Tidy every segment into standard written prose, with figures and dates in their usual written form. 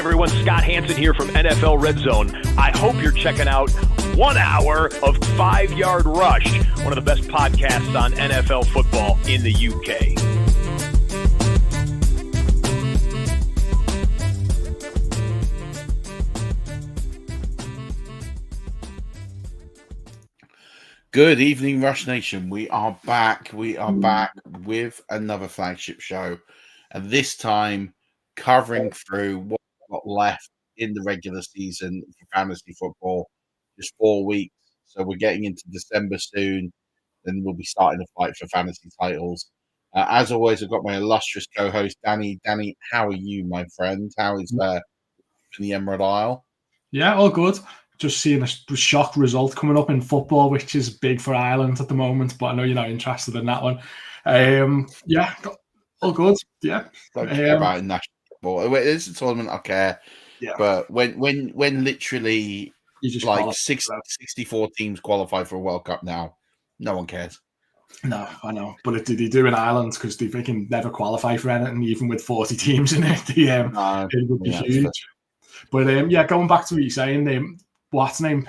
everyone, Scott Hansen here from NFL Red Zone. I hope you're checking out 1 hour of 5-Yard Rush, one of the best podcasts on NFL football in the UK. Good evening, Rush Nation. We are back. We are back with another flagship show, and this time covering through what we've got left in the regular season for fantasy football. Just 4 weeks, so we're getting into December soon. Then we'll be starting the fight for fantasy titles. As always, I've got my illustrious co-host Danny. Danny, how are you, my friend? How is in the Emerald Isle? Yeah, all good. Just seeing a shock result coming up in football, which is big for Ireland at the moment, but I know you're not interested in that one. Yeah, all good. Yeah. Don't care about national football. It is a tournament, I care. Yeah. But when literally like 64 teams qualify for a World Cup now, no one cares. No, I know. But did they do in Ireland? Because they can never qualify for anything, even with 40 teams in it. It would be huge. But going back to what you're saying, what's name?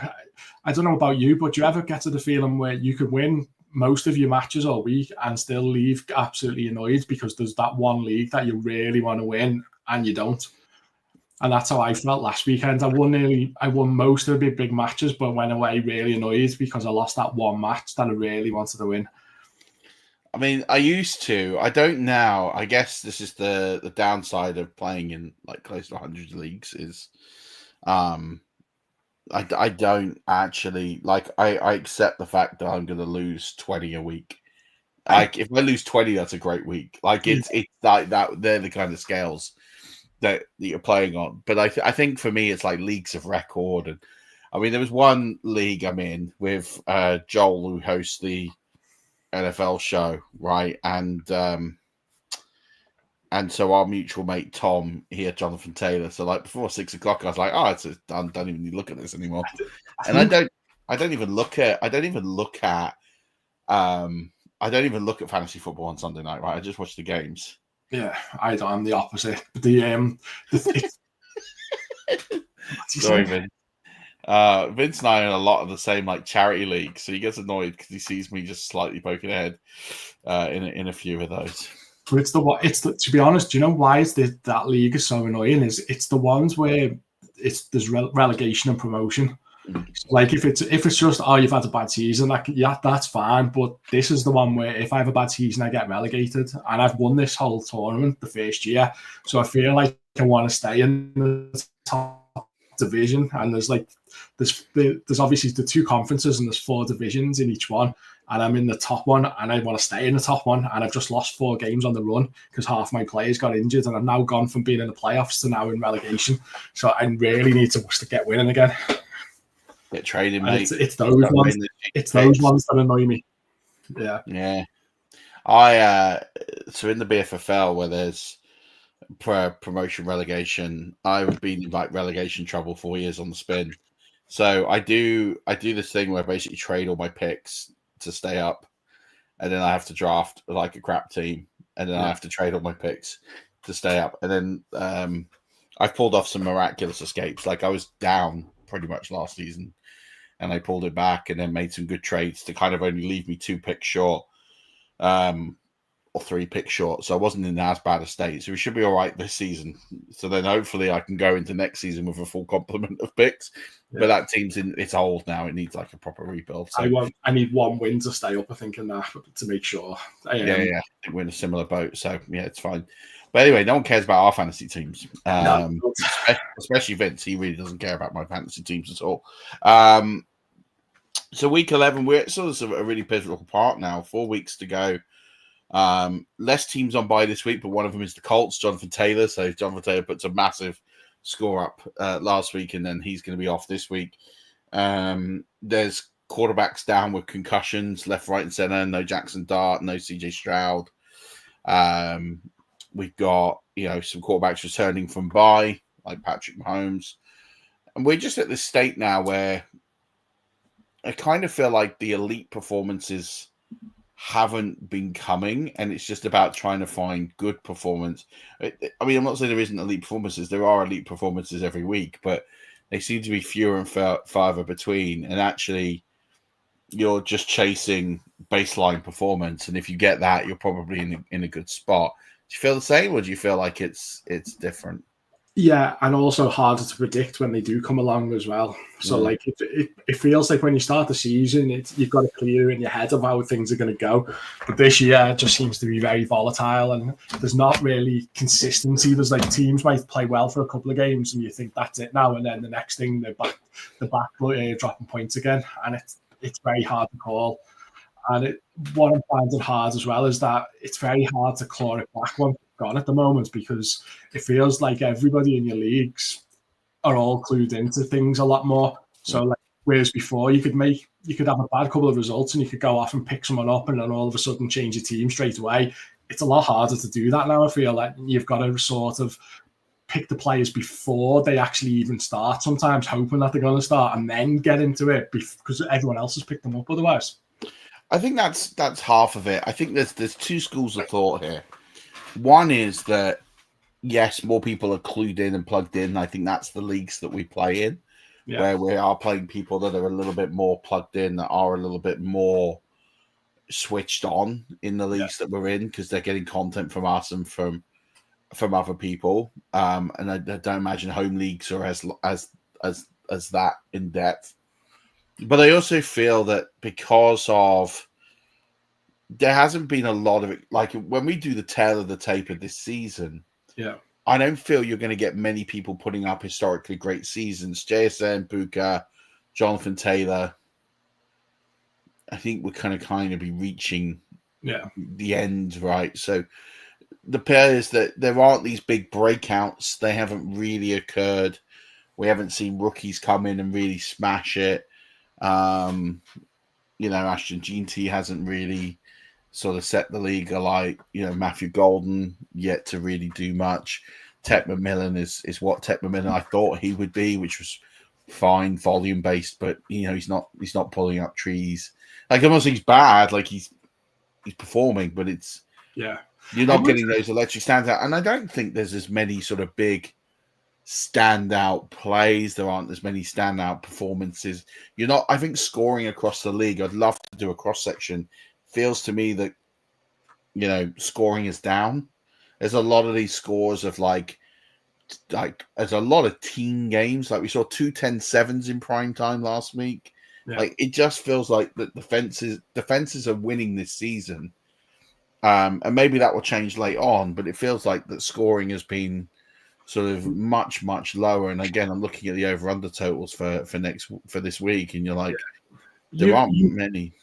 I don't know about you, but do you ever get to the feeling where you could win most of your matches all week and still leave absolutely annoyed because there's that one league that you really want to win and you don't? And that's how I felt last weekend. I won most of the big matches, but went away really annoyed because I lost that one match that I really wanted to win. I mean, I used to. I don't now. I guess this is the downside of playing in like close to 100 leagues is I don't actually like. I accept the fact that I'm going to lose 20 a week. Like if I lose 20, that's a great week. Like it's like that. They're the kind of scales that you're playing on. But I think for me, it's like leagues of record. And I mean, there was one league I'm in with Joel, who hosts the NFL show, right? And so our mutual mate Tom, he had Jonathan Taylor. So like before 6 o'clock, I was like, "Oh, I don't even need to look at this anymore." And I don't even look at fantasy football on Sunday night, right? I just watch the games. Yeah, I'm the opposite. Sorry, Vince. Vince and I are in a lot of the same like charity leagues, so he gets annoyed because he sees me just slightly poking ahead in a few of those. But to be honest, do you know why that league is so annoying? It's the ones where there's relegation and promotion. So like if it's just you've had a bad season, that's fine. But this is the one where if I have a bad season, I get relegated, and I've won this whole tournament the first year, so I feel like I want to stay in the top division. And there's obviously the two conferences and there's 4 divisions in each one. And I'm in the top one, and I want to stay in the top one. And I've just lost 4 games on the run because half my players got injured, and I've now gone from being in the playoffs to now in relegation. So I really need to get winning again. Get trading, mate. It's those ones. It's those ones that annoy me. Yeah. Yeah. So in the BFFL where there's promotion relegation, I've been in like relegation trouble 4 years on the spin. So I do this thing where I basically trade all my picks to stay up, and then I have to draft like a crap team, and then I have to trade all my picks to stay up, and then I've pulled off some miraculous escapes. Like I was down pretty much last season, and I pulled it back, and then made some good trades to kind of only leave me 2 picks short, or 3 picks short. So I wasn't in as bad a state. So we should be all right this season. So then hopefully I can go into next season with a full complement of picks. Yeah. But that team's it's old now. It needs like a proper rebuild. So I need 1 win to stay up, I think, in that to make sure. Yeah. I think we're in a similar boat. So yeah, it's fine. But anyway, no one cares about our fantasy teams. Especially Vince. He really doesn't care about my fantasy teams at all. So week 11, we're at sort of a really pivotal part now. 4 weeks to go. Less teams on bye this week, but one of them is the Colts, Jonathan Taylor. So Jonathan Taylor puts a massive score up last week, and then he's going to be off this week. There's quarterbacks down with concussions, left, right, and center. No Jackson Dart, no CJ Stroud. We've got some quarterbacks returning from bye, like Patrick Mahomes, and we're just at this state now where I kind of feel like the elite performances haven't been coming, and it's just about trying to find good performance. I mean, I'm not saying there isn't elite performances. There are elite performances every week, but they seem to be fewer and farther between. And actually, you're just chasing baseline performance, and if you get that, you're probably in a good spot. Do you feel the same, or do you feel like it's different? Yeah, and also harder to predict when they do come along as well. So, like, it feels like when you start the season, you've got a clear in your head of how things are going to go. But this year it just seems to be very volatile, and there's not really consistency. There's like teams might play well for a couple of games, and you think that's it now, and then the next thing they're back dropping points again, and it's very hard to call. And what I'm finding hard as well is that it's very hard to claw it back once it's gone at the moment, because it feels like everybody in your leagues are all clued into things a lot more. So, like, whereas before you could have a bad couple of results and you could go off and pick someone up and then all of a sudden change your team straight away. It's a lot harder to do that now. I feel like you've got to sort of pick the players before they actually even start, sometimes hoping that they're going to start, and then get into it because everyone else has picked them up otherwise. I think that's half of it. I think there's two schools of thought here. One is that, yes, more people are clued in and plugged in. I think that's the leagues that we play in, where we are playing people that are a little bit more plugged in, that are a little bit more switched on in the leagues that we're in, because they're getting content from us and from other people. And I don't imagine home leagues are as that in depth. But I also feel that because of there hasn't been a lot of it, like when we do the tail of the tape of this season, I don't feel you're going to get many people putting up historically great seasons. JSN, Buka, Jonathan Taylor. I think we're kind of be reaching the end, right? So the players that there aren't these big breakouts, they haven't really occurred. We haven't seen rookies come in and really smash it. Ashton Jeanty hasn't really sort of set the league alight. Matthew Golden yet to really do much. Ted McMillan is what Ted McMillan I thought he would be, which was fine, volume based, but he's not pulling up trees. Like, I'm not saying he's bad, like he's performing, but you're not getting those electric stands out. And I don't think there's as many sort of big standout plays. There aren't as many standout performances. I think scoring across the league, I'd love to do a cross section. Feels to me that scoring is down. There's a lot of these scores of like there's a lot of team games. Like we saw 2 10-7s in prime time last week. Like it just feels like that defenses are winning this season. And maybe that will change late on, but it feels like that scoring has been sort of much, much lower. And again, I'm looking at the over-under totals for this week, and you're like, there aren't many.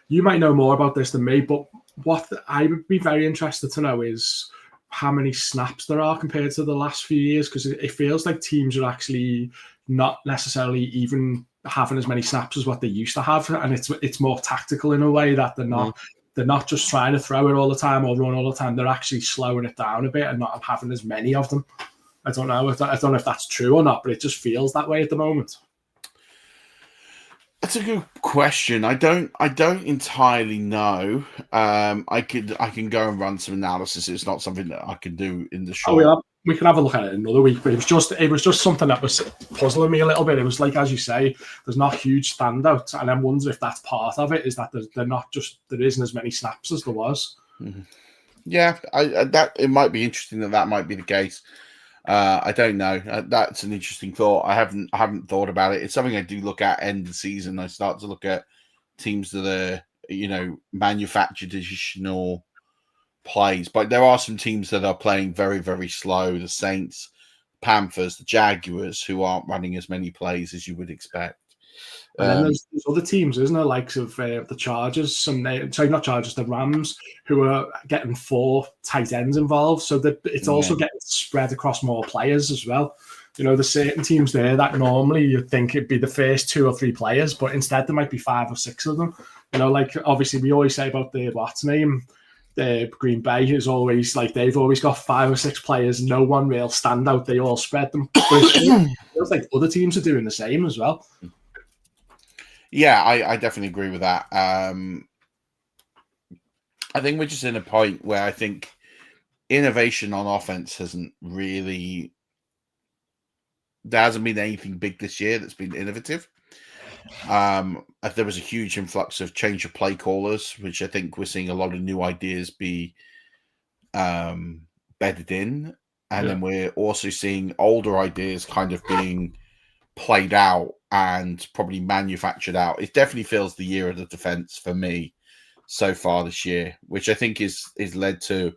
You might know more about this than me, but what I would be very interested to know is how many snaps there are compared to the last few years, because it feels like teams are actually not necessarily even having as many snaps as what they used to have, and it's more tactical in a way that they're not. They're not just trying to throw it all the time or run all the time. They're actually slowing it down a bit and not having as many of them. I don't know if that's true or not, but it just feels that way at the moment. That's a good question. I don't entirely know. I can go and run some analysis. It's not something that I can do in the short. We can have a look at it another week, but it was just something that was puzzling me a little bit. It was like, as you say, there's not huge standouts, and I wonder if that's part of it, is that there isn't as many snaps as there was. Mm-hmm. Yeah, it might be interesting that might be the case. I don't know. That's an interesting thought. I haven't thought about it. It's something I do look at end of season. I start to look at teams that are manufactured additional plays, but there are some teams that are playing very, very slow. The Saints, Panthers, the Jaguars, who aren't running as many plays as you would expect. And then there's other teams, isn't there, likes of the Chargers, not Chargers, the Rams, who are getting 4 tight ends involved, so that it's also getting spread across more players as well. There's certain teams there that normally you'd think it'd be the first 2 or 3 players, but instead there might be 5 or 6 of them. Like obviously we always say about the Green Bay is always like they've always got 5 or 6 players, no one real standout. They all spread them. But it feels like other teams are doing the same as well. Yeah, I definitely agree with that. I think we're just in a point where I think innovation on offense hasn't really. There hasn't been anything big this year that's been innovative. There was a huge influx of change of play callers, which I think we're seeing a lot of new ideas be bedded in. And then we're also seeing older ideas kind of being played out and probably manufactured out. It definitely feels the year of the defense for me so far this year, which I think is led to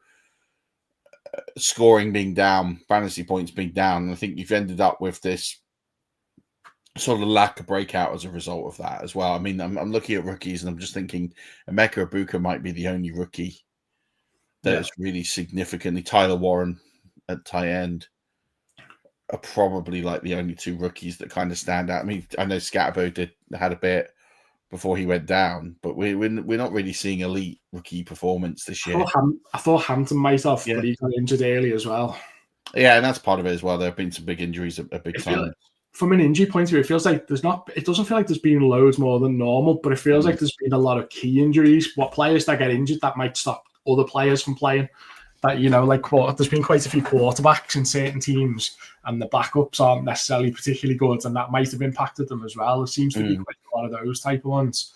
scoring being down, fantasy points being down. And I think you've ended up with this sort of lack of breakout as a result of that as well. I mean, I'm looking at rookies and I'm just thinking Emeka Ibuka might be the only rookie that is really significantly. Tyler Warren at tight end are probably like the only two rookies that kind of stand out. I mean, I know Scatterbo had a bit before he went down, but we're not really seeing elite rookie performance this year. I thought Hampton might have, but he got injured early as well. Yeah, and that's part of it as well. There have been some big injuries at big times. From an injury point of view, it feels like it doesn't feel like there's been loads more than normal, but it feels like there's been a lot of key injuries. What players that get injured that might stop other players from playing. That, there's been quite a few quarterbacks in certain teams and the backups aren't necessarily particularly good, and that might have impacted them as well. There seems to be quite a lot of those type of ones.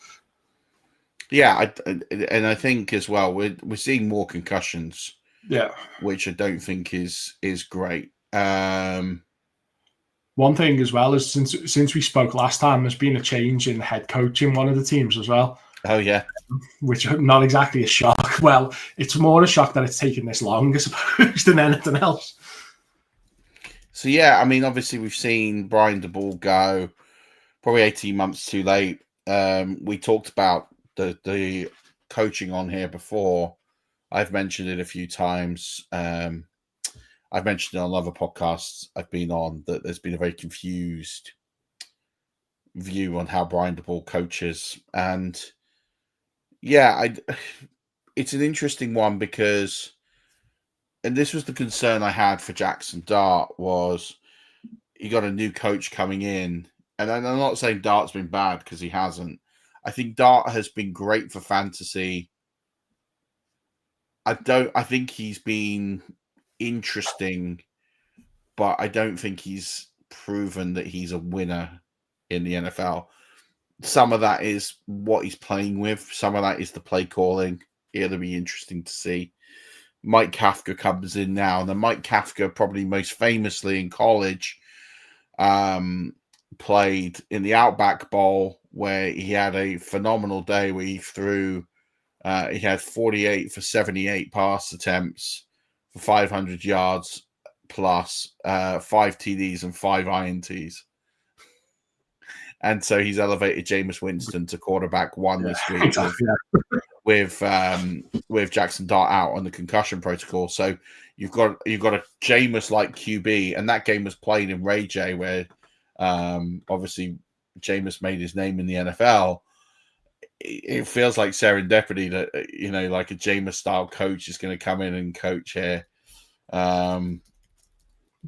Yeah, and I think as well, we're seeing more concussions. Yeah. Which I don't think is great. One thing as well is since we spoke last time, there's been a change in head coach in one of the teams as well. Oh, yeah. Which not exactly a shock. Well, it's more a shock that it's taken this long, I suppose, than anything else. So, yeah, I mean, obviously we've seen Brian DeBall go probably 18 months too late. We talked about the coaching on here before. I've mentioned it a few times. I've mentioned it on other podcasts I've been on that there's been a very confused view on how Brian DeBall coaches. And yeah, it's an interesting one because, and this was the concern I had for Jackson Dart, was he got a new coach coming in. And I'm not saying Dart's been bad because he hasn't. I think Dart has been great for fantasy. I think he's been interesting, but I don't think he's proven that he's a winner in the NFL. Some of that is what he's playing with. Some of that is the play calling. It'll be interesting to see. Mike Kafka comes in now. And then Mike Kafka, probably most famously in college, played in the Outback Bowl, where he had a phenomenal day where he threw. He had 48 for 78 pass attempts for 500 yards plus 5 TDs and 5 INTs. And so he's elevated Jameis Winston to quarterback one this week with Jackson Dart out on the concussion protocol. So you've got a Jameis-like QB, and that game was played in Ray J, where obviously Jameis made his name in the NFL. It feels like serendipity that, like a Jameis style coach is going to come in and coach here. That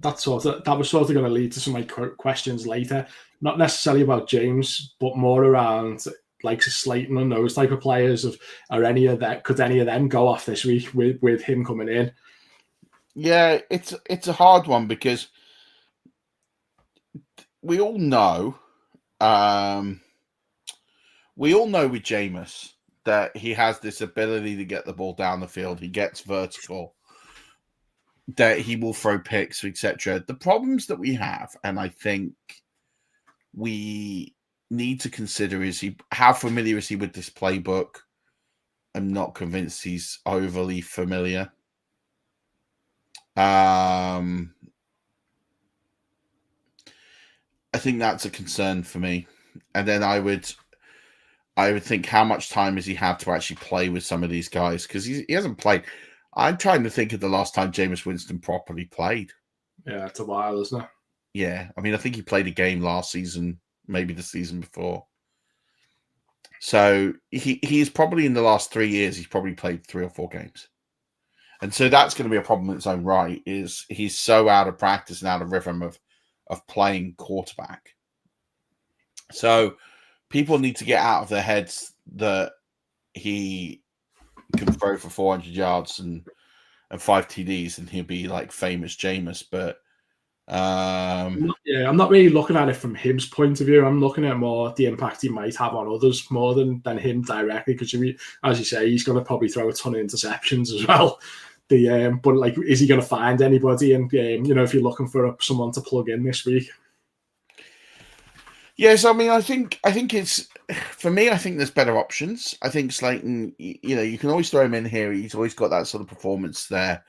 was sort of going to lead to some of my questions later. Not necessarily about James, but more around like Slayton and those type of players. Could any of them go off this week with him coming in? Yeah, it's a hard one because we all know. We all know with Jameis that he has this ability to get the ball down the field. He gets vertical, that he will throw picks, etc. The problems that we have, and I think we need to consider, is how familiar is he with this playbook? I'm not convinced he's overly familiar. I think that's a concern for me. And then I would think, how much time has he had to actually play with some of these guys? Because he hasn't played. I'm trying to think of the last time Jameis Winston properly played. Yeah, it's a while, isn't it? Yeah. I mean, I think he played a game last season, maybe the season before. So he's probably, in the last 3 years, he's probably played 3 or 4 games. And so that's going to be a problem in its own right, is he's so out of practice and out of rhythm of playing quarterback. So people need to get out of their heads that he can throw for 400 yards and 5 TDs, and he'll be like famous Jameis. But I'm not really looking at it from him's point of view. I'm looking at more the impact he might have on others more than him directly. Because as you say, he's going to probably throw a ton of interceptions as well. But like, is he going to find anybody? And if you're looking for someone to plug in this week. Yes, I mean, I think it's, for me, I think there's better options. I think Slayton, you can always throw him in here. He's always got that sort of performance there.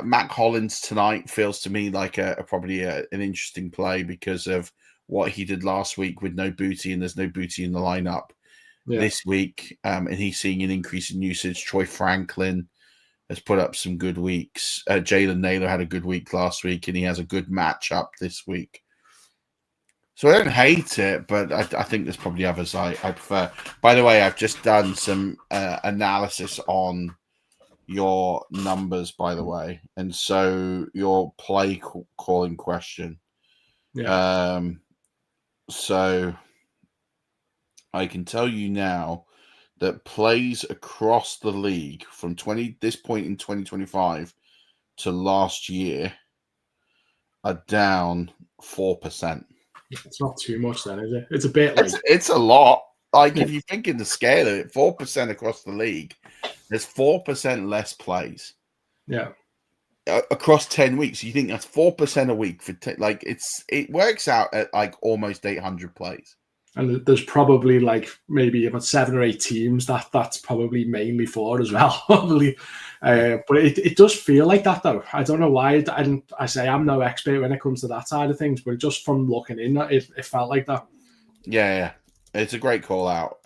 Mac Hollins tonight feels to me like probably an interesting play because of what he did last week with no Booty, and there's no Booty in the lineup this week. And he's seeing an increase in usage. Troy Franklin has put up some good weeks. Jalen Naylor had a good week last week, and he has a good matchup this week. So I don't hate it, but I think there's probably others I prefer. By the way, I've just done some analysis on your numbers, by the way. And so your play calling question. Yeah. So I can tell you now that plays across the league from this point in 2025 to last year are down 4%. It's not too much then, is it? It's a bit like... It's a lot. Like, if you think in the scale of it, 4% across the league, there's 4% less plays. Yeah. Across 10 weeks. You think that's 4% a week for it works out at like almost 800 plays. And there's probably like maybe about 7 or 8 teams that's probably mainly for as well, probably. But it does feel like that, though. I don't know why. I say I'm no expert when it comes to that side of things, but just from looking in, it felt like that. Yeah. It's a great call out.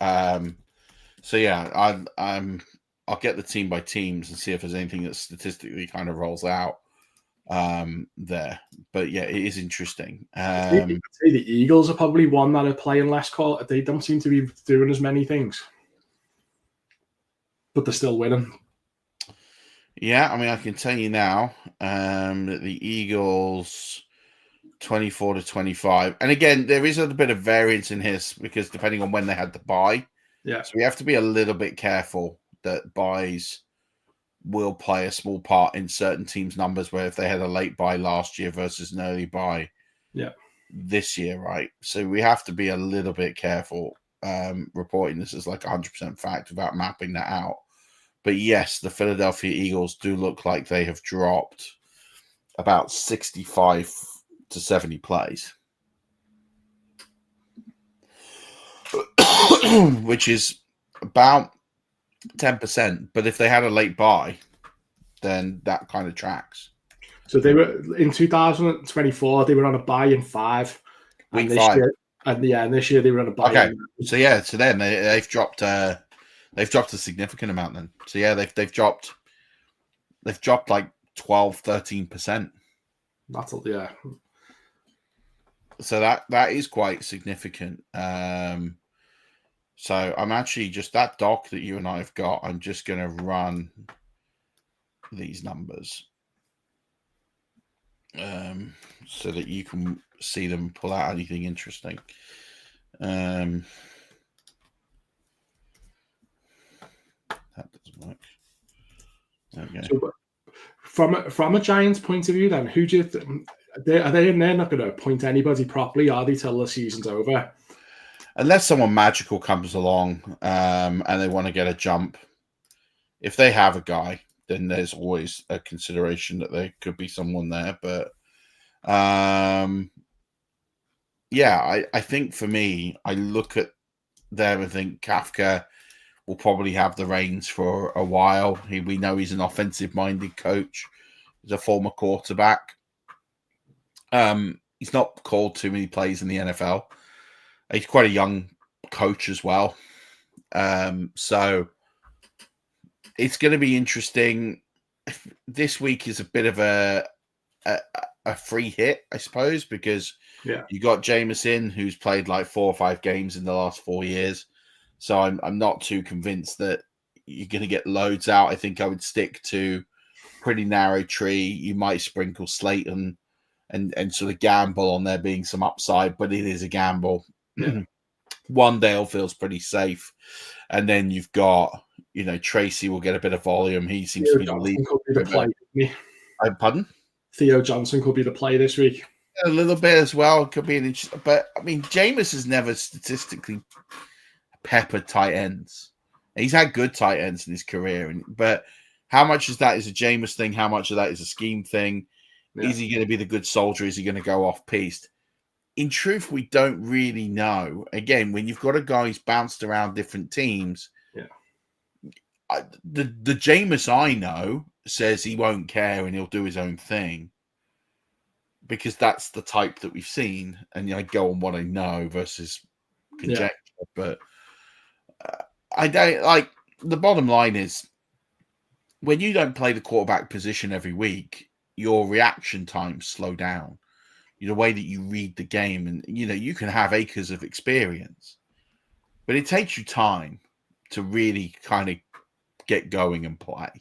So yeah, I'll get the team by teams and see if there's anything that statistically kind of rolls out there. But yeah, it is interesting. I'd say the Eagles are probably one that are playing less call. They don't seem to be doing as many things, but they're still winning. Yeah, I mean, I can tell you now that the Eagles 24-25, and again, there is a bit of variance in his because depending on when they had the bye, so we have to be a little bit careful that buys will play a small part in certain teams' numbers. Where if they had a late bye last year versus an early bye, this year, right? So we have to be a little bit careful reporting this as like 100% fact without mapping that out. But yes, the Philadelphia Eagles do look like they have dropped about 65 to 70 plays, which is about 10%. But if they had a late bye, then that kind of tracks. So they were in 2024. They were on a bye in 5. Week 5. And this year they were on a bye. Okay, so then they've dropped. They've dropped a significant amount then. So yeah, they've dropped like 12-13%. That's So that is quite significant. So I'm actually just that doc that you and I have got, I'm just going to run these numbers so that you can see them, pull out anything interesting. That doesn't work. Okay. So from a Giants point of view, then who do you are they in there not going to appoint anybody properly? Are they till the season's over? Unless someone magical comes along and they want to get a jump. If they have a guy, then there's always a consideration that there could be someone there. But I think for me, I look at them and think Kafka will probably have the reins for a while. We know he's an offensive-minded coach. He's a former quarterback. He's not called too many plays in the NFL. He's quite a young coach as well. So it's going to be interesting. This week is a bit of a free hit, I suppose, because you got Jameson, who's played like 4 or 5 games in the last 4 years. So I'm not too convinced that you're going to get loads out. I think I would stick to pretty narrow tree. You might sprinkle Slayton and sort of gamble on there being some upside, but it is a gamble. Yeah. Wandale feels pretty safe. And then you've got, Tracy will get a bit of volume. He seems to be the lead. Could be the play. Pardon? Theo Johnson could be the play this week. A little bit as well. Could be an interesting. But, I mean, Jameis has never statistically peppered tight ends. He's had good tight ends in his career. But how much of that is a Jameis thing? How much of that is a scheme thing? Yeah. Is he going to be the good soldier? Is he going to go off-piste? In truth, we don't really know. Again, when you've got a guy who's bounced around different teams, the Jameis I know says he won't care and he'll do his own thing because that's the type that we've seen. And I go on what I know versus conjecture. Yeah. But I don't like the bottom line is when you don't play the quarterback position every week, your reaction times slow down. The way that you read the game, and you can have acres of experience, but it takes you time to really kind of get going and play.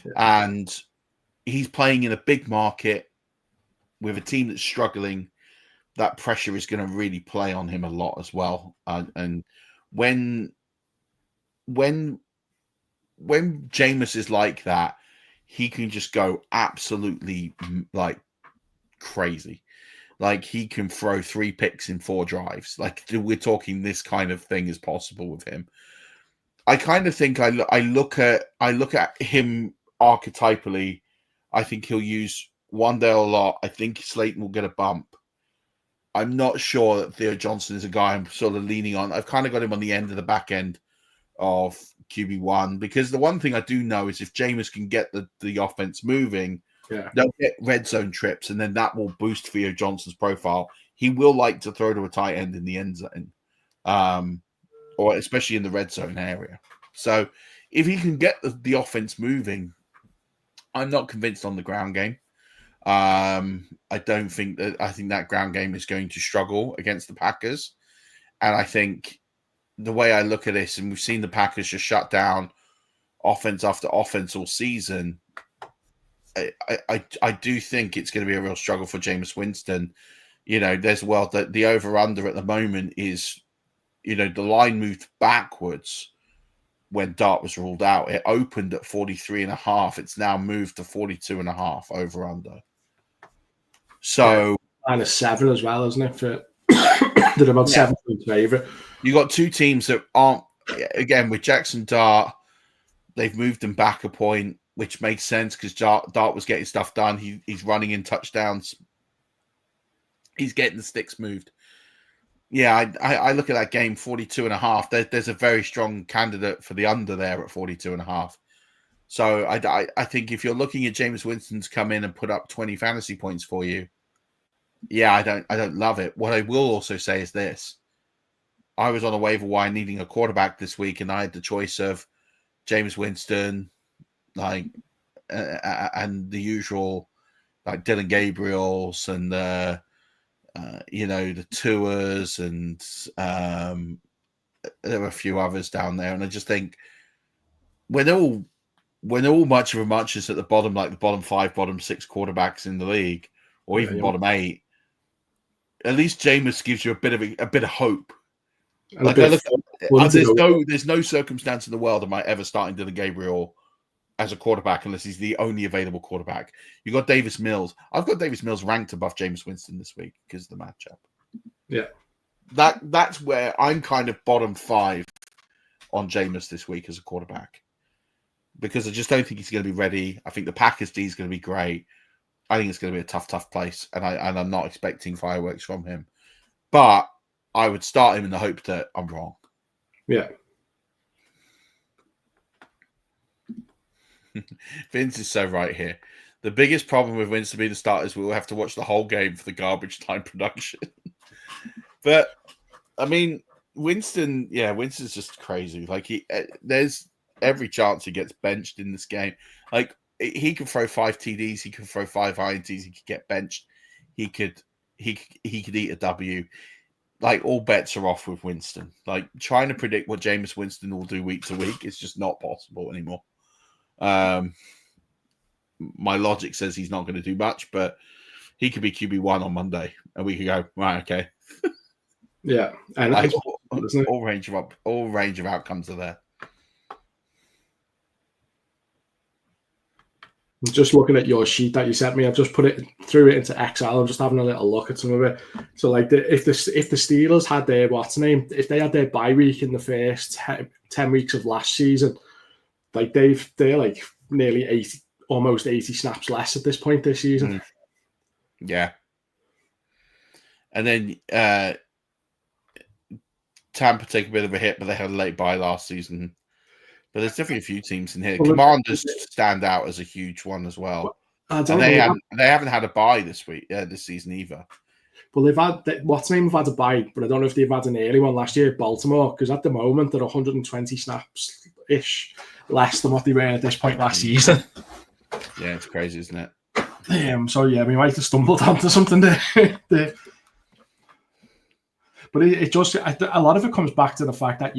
Yeah. And he's playing in a big market with a team that's struggling. That pressure is going to really play on him a lot as well. And when Jameis is like that, he can just go absolutely like crazy. Like he can throw 3 picks in 4 drives. Like we're talking this kind of thing is possible with him. I kind of think I look at him archetypally. I think he'll use Wandale a lot. I think Slayton will get a bump. I'm not sure that Theo Johnson is a guy I'm sort of leaning on. I've kind of got him on the end of the back end of QB1 because the one thing I do know is if Jameis can get the offense moving, they'll get red zone trips, and then that will boost Theo Johnson's profile. He will like to throw to a tight end in the end zone, or especially in the red zone area. So if he can get the offense moving, I'm not convinced on the ground game. I think that ground game is going to struggle against the Packers. And I think the way I look at this, and we've seen the Packers just shut down offense after offense all season, I do think it's going to be a real struggle for Jameis Winston. There's that the over-under at the moment is, the line moved backwards when Dart was ruled out. It opened at 43.5. It's now moved to 42.5 over-under. So -7 as well, isn't it? For they're about 7 points favorite. You got 2 teams that aren't, again, with Jackson Dart, they've moved him back a point, which makes sense because Dart was getting stuff done. He's running in touchdowns. He's getting the sticks moved. Yeah, I look at that game, 42.5. There's a very strong candidate for the under there at 42.5. So I think if you're looking at Jameis Winston's come in and put up 20 fantasy points for you, I don't love it. What I will also say is this. I was on a waiver wire needing a quarterback this week, and I had the choice of Jameis Winston, and the usual, like Dylan Gabriels and the Tours, and there were a few others down there. And I just think when all much of a muchness at the bottom, like the bottom 5, bottom 6 quarterbacks in the league, or even bottom 8, at least Jameis gives you a bit of hope. Like there's no circumstance in the world am I ever starting Dylan Gabriel as a quarterback unless he's the only available quarterback. You got Davis Mills. I've got Davis Mills ranked above Jameis Winston this week because of the matchup. Yeah, that's where I'm kind of bottom 5 on Jameis this week as a quarterback because I just don't think he's going to be ready. I think the Packers D is going to be great. I think it's going to be a tough place, and I'm not expecting fireworks from him, but I would start him in the hope that I'm wrong. Yeah. Vince is so right here. The biggest problem with Winston being the starter is we'll have to watch the whole game for the garbage time production. But, I mean, Winston's just crazy. Like, there's every chance he gets benched in this game. Like, he could throw 5 TDs, he could throw 5 INTs, he could get benched, he could eat a W. Like, all bets are off with Winston. Like, trying to predict what Jameis Winston will do week to week is just not possible anymore. My logic says he's not going to do much, but he could be QB1 on Monday, and we could go, right, okay. Yeah. And isn't it? all range of outcomes are there. I'm just looking at your sheet that you sent me. I've just threw it into Excel. I'm just having a little look at some of it. So, like, if the Steelers had their if they had their bye week in the first 10 weeks of last season, like they're like nearly 80, almost 80 snaps less at this point this season. Yeah. And then Tampa take a bit of a hit, but they had a late bye last season. But there's definitely a few teams in here. Well, Commanders stand out as a huge one as well. And they haven't had a bye this season either. Well, they've had have had a bye, but I don't know if they've had an early one last year. Baltimore, because at the moment they're 120 snaps ish less than what they were at this point last season. Yeah, it's crazy, isn't it? So yeah, we might have stumbled onto something there. But it just a lot of it comes back to the fact that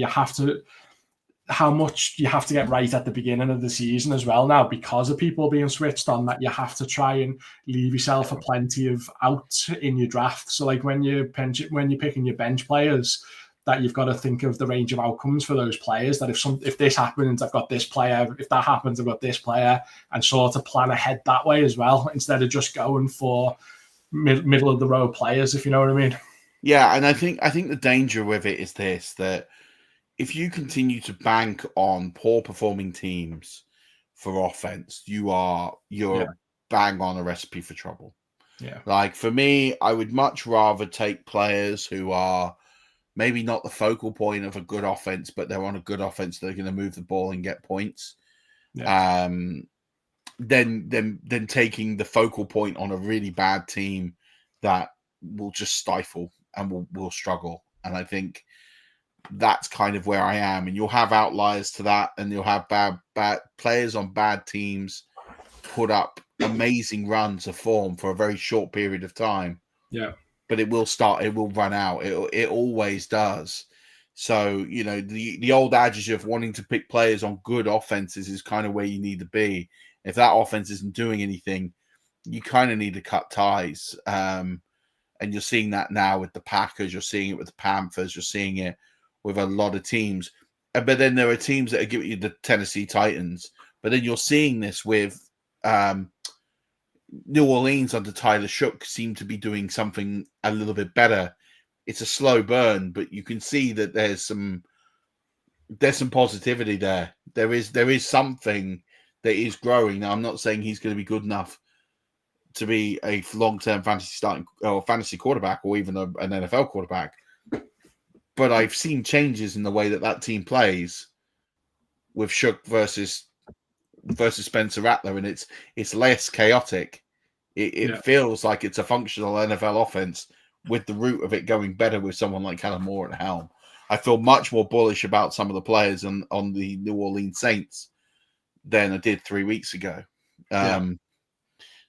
how much you have to get right at the beginning of the season as well now, because of people being switched on, that you have to try and leave yourself a plenty of out in your draft. So like when you're picking your bench players, that you've got to think of the range of outcomes for those players, that if this happens, I've got this player, if that happens, I've got this player, and sort of plan ahead that way as well, instead of just going for middle of the road players, if you know what I mean. Yeah, and I think the danger with it is this, that if you continue to bank on poor performing teams for offense, you're bang on a recipe for trouble. Yeah. Like for me, I would much rather take players who are maybe not the focal point of a good offense, but they're on a good offense, they're going to move the ball and get points. Yeah. Then taking the focal point on a really bad team that will just stifle and will struggle. And I think that's kind of where I am. And you'll have outliers to that, and you'll have bad players on bad teams put up amazing runs of form for a very short period of time. Yeah. But it will run out. It always does. So, you know, the old adage of wanting to pick players on good offenses is kind of where you need to be. If that offense isn't doing anything, you kind of need to cut ties. And you're seeing that now with the Packers. You're seeing it with the Panthers. You're seeing it with a lot of teams. But then there are teams that are giving you the Tennessee Titans. But then you're seeing this with New Orleans under Tyler Shook seem to be doing something a little bit better. It's a slow burn, but you can see that there's some positivity there. There is something that is growing. Now, I'm not saying he's going to be good enough to be a long-term fantasy quarterback or even an NFL quarterback, but I've seen changes in the way that team plays with Shook versus Spencer Rattler, and it's less chaotic. It feels like it's a functional NFL offense with the root of it going better with someone like Kellen Moore at the helm. I feel much more bullish about some of the players on the New Orleans Saints than I did 3 weeks ago.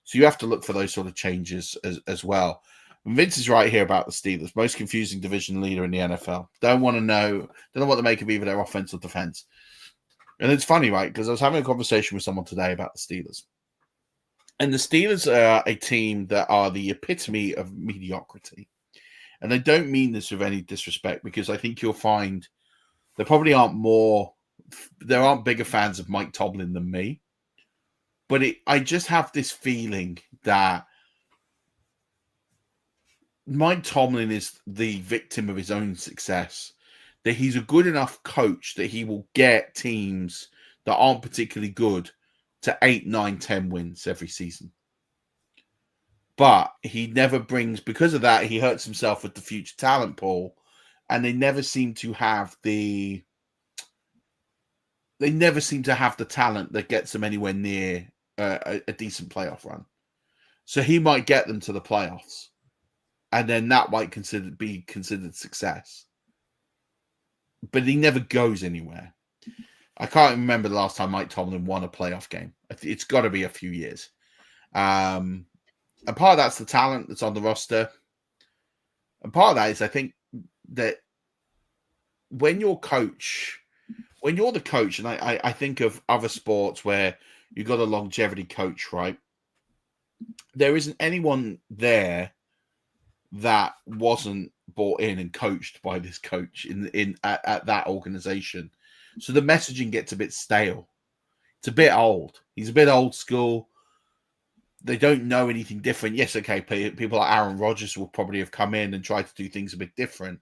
So you have to look for those sort of changes as well. And Vince is right here about the Steelers, most confusing division leader in the NFL. Don't know what to make of either their offense or defense. And it's funny, right? Because I was having a conversation with someone today about the Steelers. And the Steelers are a team that are the epitome of mediocrity. And I don't mean this with any disrespect, because I think you'll find there probably aren't bigger fans of Mike Tomlin than me. But I just have this feeling that Mike Tomlin is the victim of his own success. That he's a good enough coach that he will get teams that aren't particularly good to 8, 9, 10 wins every season. But he never brings, because of that, he hurts himself with the future talent pool, and they never seem to have the talent that gets them anywhere near a decent playoff run. So he might get them to the playoffs, and then that might be considered success. But he never goes anywhere. I can't remember the last time Mike Tomlin won a playoff game. It's got to be a few years. And part of that's the talent that's on the roster. And part of that is, I think, that when you're the coach, and I think of other sports where you've got a longevity coach, right? There isn't anyone there that wasn't brought in and coached by this coach at that organization. So the messaging gets a bit stale. It's a bit old. He's a bit old school. They don't know anything different. Yes, okay, people like Aaron Rodgers will probably have come in and tried to do things a bit different.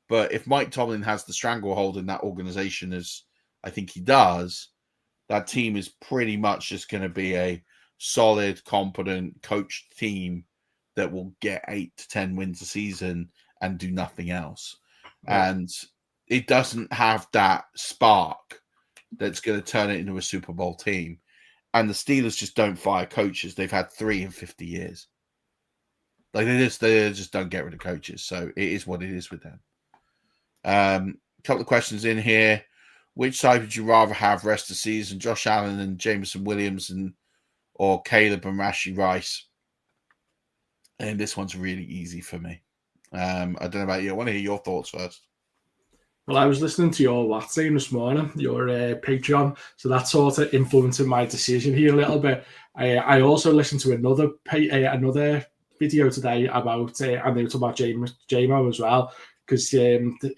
But if Mike Tomlin has the stranglehold in that organization, as I think he does, that team is pretty much just going to be a solid, competent, coached team that will get 8 to 10 wins a season and do nothing else. Yeah. And it doesn't have that spark that's going to turn it into a Super Bowl team. And the Steelers just don't fire coaches. They've had 3 in 50 years. Like they just don't get rid of coaches. So it is what it is with them. A couple of questions in here. Which side would you rather have rest of the season? Josh Allen and Jameson Williams or Caleb and Rashee Rice? And this one's really easy for me. I don't know about you. I want to hear your thoughts first. Well, I was listening to your WhatsApp this morning, your Patreon, so that's sort of influencing my decision here a little bit. I also listened to another video today about, and they were talking about JMO as well, because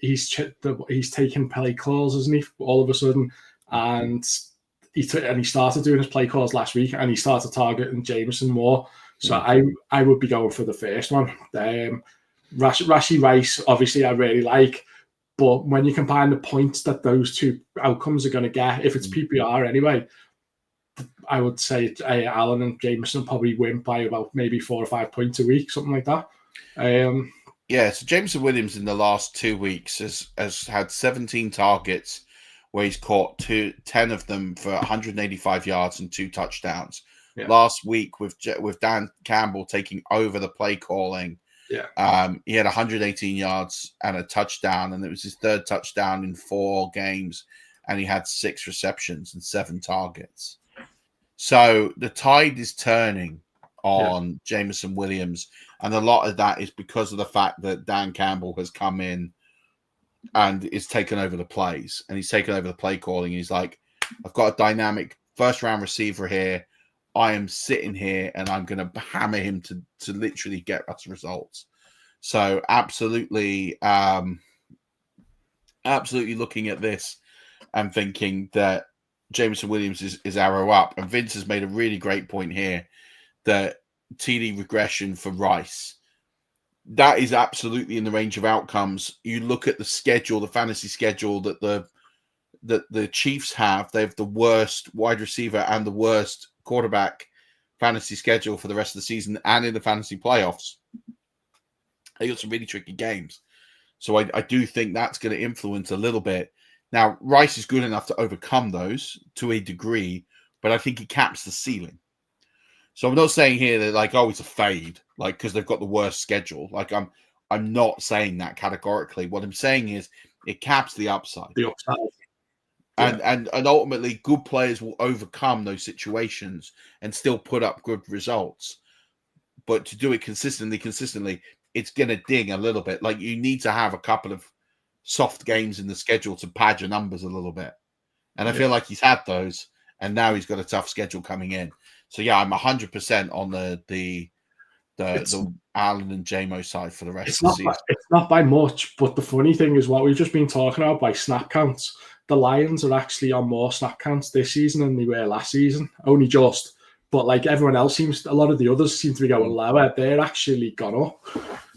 he's taking play calls, isn't he, all of a sudden, and he started doing his play calls last week, and he started targeting Jameson more. So I would be going for the first one. Rashee Rice, obviously, I really like. But when you combine the points that those two outcomes are going to get, if it's PPR anyway, I would say Allen and Jameson probably win by about maybe 4 or 5 points a week, something like that. So Jameson Williams in the last 2 weeks has had 17 targets where he's caught 10 of them for 185 yards and 2 touchdowns. Yeah. Last week with Dan Campbell taking over the play calling, he had 118 yards and a touchdown, and it was his 3rd touchdown in 4 games, and he had 6 receptions and 7 targets. So the tide is turning on Jameson Williams, and a lot of that is because of the fact that Dan Campbell has come in and is taken over the plays, and he's taken over the play calling. He's like, I've got a dynamic first-round receiver here. I am sitting here and I'm going to hammer him to literally get us results. So absolutely looking at this and thinking that Jameson Williams is arrow up. And Vince has made a really great point here that TD regression for Rice, that is absolutely in the range of outcomes. You look at the schedule, the fantasy schedule that the Chiefs have. They have the worst wide receiver and the worst quarterback fantasy schedule for the rest of the season and in the fantasy playoffs. They got some really tricky games. So I do think that's going to influence a little bit. Now, Rice is good enough to overcome those to a degree, but I think he caps the ceiling. So I'm not saying here that it's a fade, because they've got the worst schedule. I'm not saying that categorically. What I'm saying is it caps the upside. The upside. And ultimately, good players will overcome those situations and still put up good results. But to do it consistently, it's going to ding a little bit. Like, you need to have a couple of soft games in the schedule to pad your numbers a little bit. And I feel like he's had those, and now he's got a tough schedule coming in. So, yeah, I'm 100% on the Allen and JMO side for the rest of the season. It's not by much, but the funny thing is what we've just been talking about by snap counts. The Lions are actually on more snap counts this season than they were last season, only just. But everyone else a lot of the others seem to be going lower. They're actually gone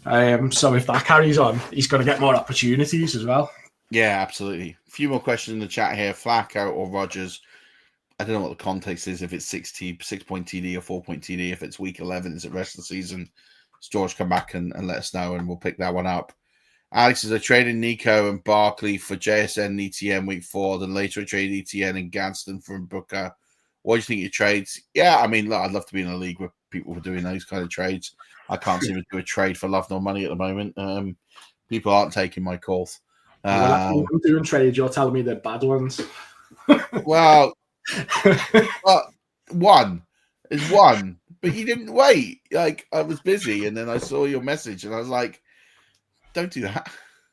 up. So if that carries on, he's going to get more opportunities as well. Yeah, absolutely. A few more questions in the chat here. Flacco or Rodgers? I don't know what the context is. If it's 6-point TD or 4-point TD. If it's week 11, is it rest of the season? Does George come back and let us know, and we'll pick that one up. Alex says, I traded Nico and Barkley for JSN and ETN week 4. Then later I traded ETN and Gadsden from Booker. What do you think of your trades? Yeah, I mean, look, I'd love to be in a league where people were doing those kind of trades. I can't seem to do a trade for love nor money at the moment. People aren't taking my calls. When I'm doing trades, you're telling me they're bad ones. Well, one is one, but you didn't wait. I was busy, and then I saw your message, and I was like, don't do that.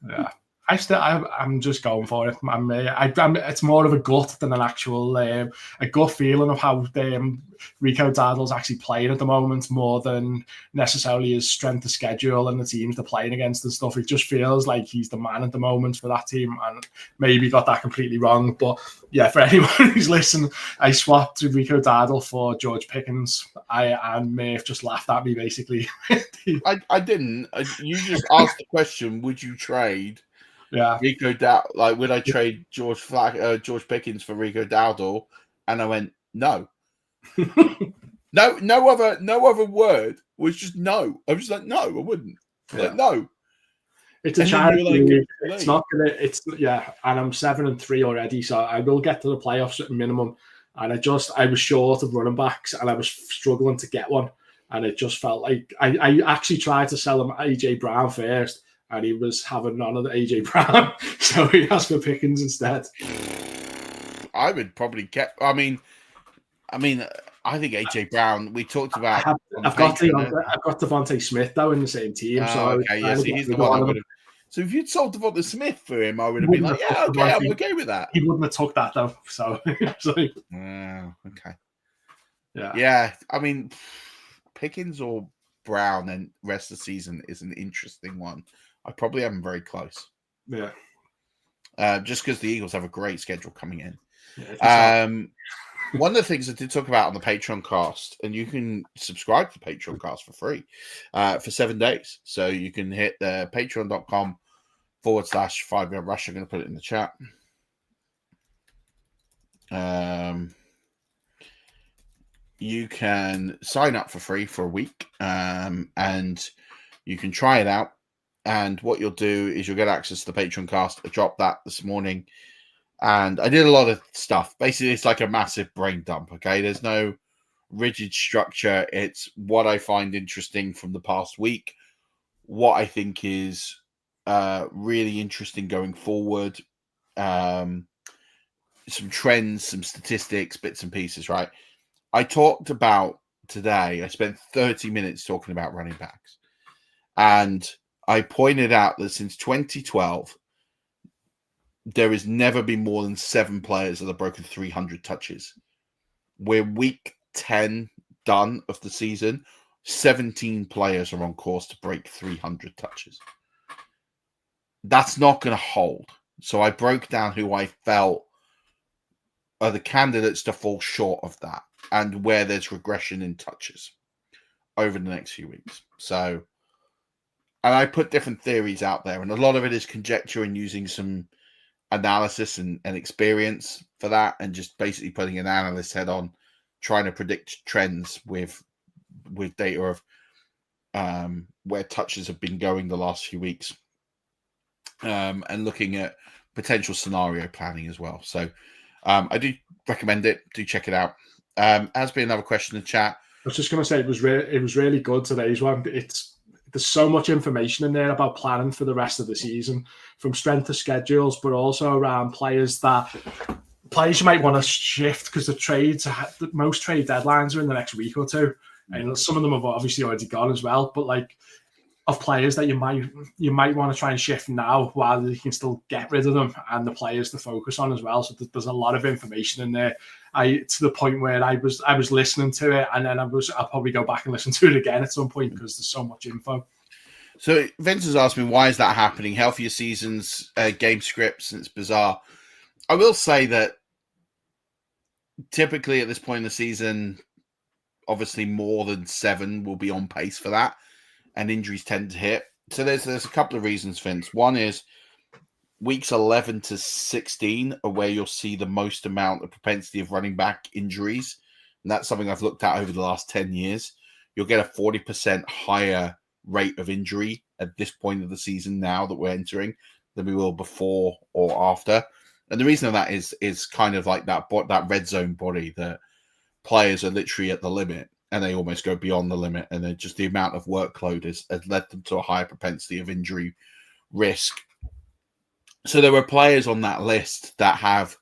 Yeah. I'm just going for it. It's more of a gut than an actual a gut feeling of how Rico Dardle's actually playing at the moment, more than necessarily his strength of schedule and the teams they're playing against and stuff. It just feels like he's the man at the moment for that team, and maybe got that completely wrong. But yeah, for anyone who's listening, I swapped Rico Dardle for George Pickens. And Murf just laughed at me basically. I didn't. You just asked the question: would you trade? Yeah, Rico would I trade George Pickens for Rico Dowdle? And I went, no. No other word was just no. I was just like, no, I wouldn't. Like, no. It's a charity league. It's not gonna. It's yeah, and I'm 7-3 already, so I will get to the playoffs at minimum. And I was short of running backs, and I was struggling to get one. And it just felt like I actually tried to sell him AJ Brown first, and he was having none of the AJ Brown, so he asked for Pickens instead. I would probably get. I mean, I think AJ Brown. We talked about. I've got Devontae Smith though in the same team. So he's the one I would have. So if you'd sold Devontae Smith for him, I would have been like, yeah, okay, I'm okay with that. He wouldn't have took that though. So okay. Yeah. I mean, Pickens or Brown and rest of the season is an interesting one. I probably have them very close. Yeah. Just because the Eagles have a great schedule coming in. Yeah, one of the things I did talk about on the Patreon cast, and you can subscribe to the Patreon cast for free for 7 days. So you can hit the patreon.com/5yard rush. I'm going to put it in the chat. You can sign up for free for a week, and you can try it out. And what you'll do is you'll get access to the Patreon cast. I dropped that this morning. And I did a lot of stuff. Basically, it's like a massive brain dump, okay? There's no rigid structure. It's what I find interesting from the past week, what I think is really interesting going forward, some trends, some statistics, bits and pieces, right? I talked about today, I spent 30 minutes talking about running backs. And I pointed out that since 2012, there has never been more than 7 players that have broken 300 touches. We're week 10 done of the season. 17 players are on course to break 300 touches. That's not going to hold. So I broke down who I felt are the candidates to fall short of that and where there's regression in touches over the next few weeks. So, and I put different theories out there, and a lot of it is conjecture and using some analysis and experience for that, and just basically putting an analyst's head on, trying to predict trends with data of where touches have been going the last few weeks, and looking at potential scenario planning as well. So I do recommend it. Do check it out. Has been another question in the chat. I was just going to say it was really good today's one. There's so much information in there about planning for the rest of the season, from strength of schedules, but also around players you might want to shift because most trade deadlines are in the next week or two, and some of them have obviously already gone as well. But like of players that you might want to try and shift now while you can still get rid of them, and the players to focus on as well. So there's a lot of information in there. To the point where I was listening to it, and then I'll probably go back and listen to it again at some point because there's so much info. So Vince has asked me, why is that happening? Healthier seasons, game scripts, and it's bizarre. I will say that typically at this point in the season, obviously more than 7 will be on pace for that, and injuries tend to hit. So there's a couple of reasons, Vince. One is weeks 11 to 16 are where you'll see the most amount of propensity of running back injuries. And that's something I've looked at over the last 10 years. You'll get a 40% higher rate of injury at this point of the season now that we're entering than we will before or after. And the reason of that is kind of like that red zone body, that players are literally at the limit and they almost go beyond the limit. And then just the amount of workload has led them to a higher propensity of injury risk. So there were players on that list that have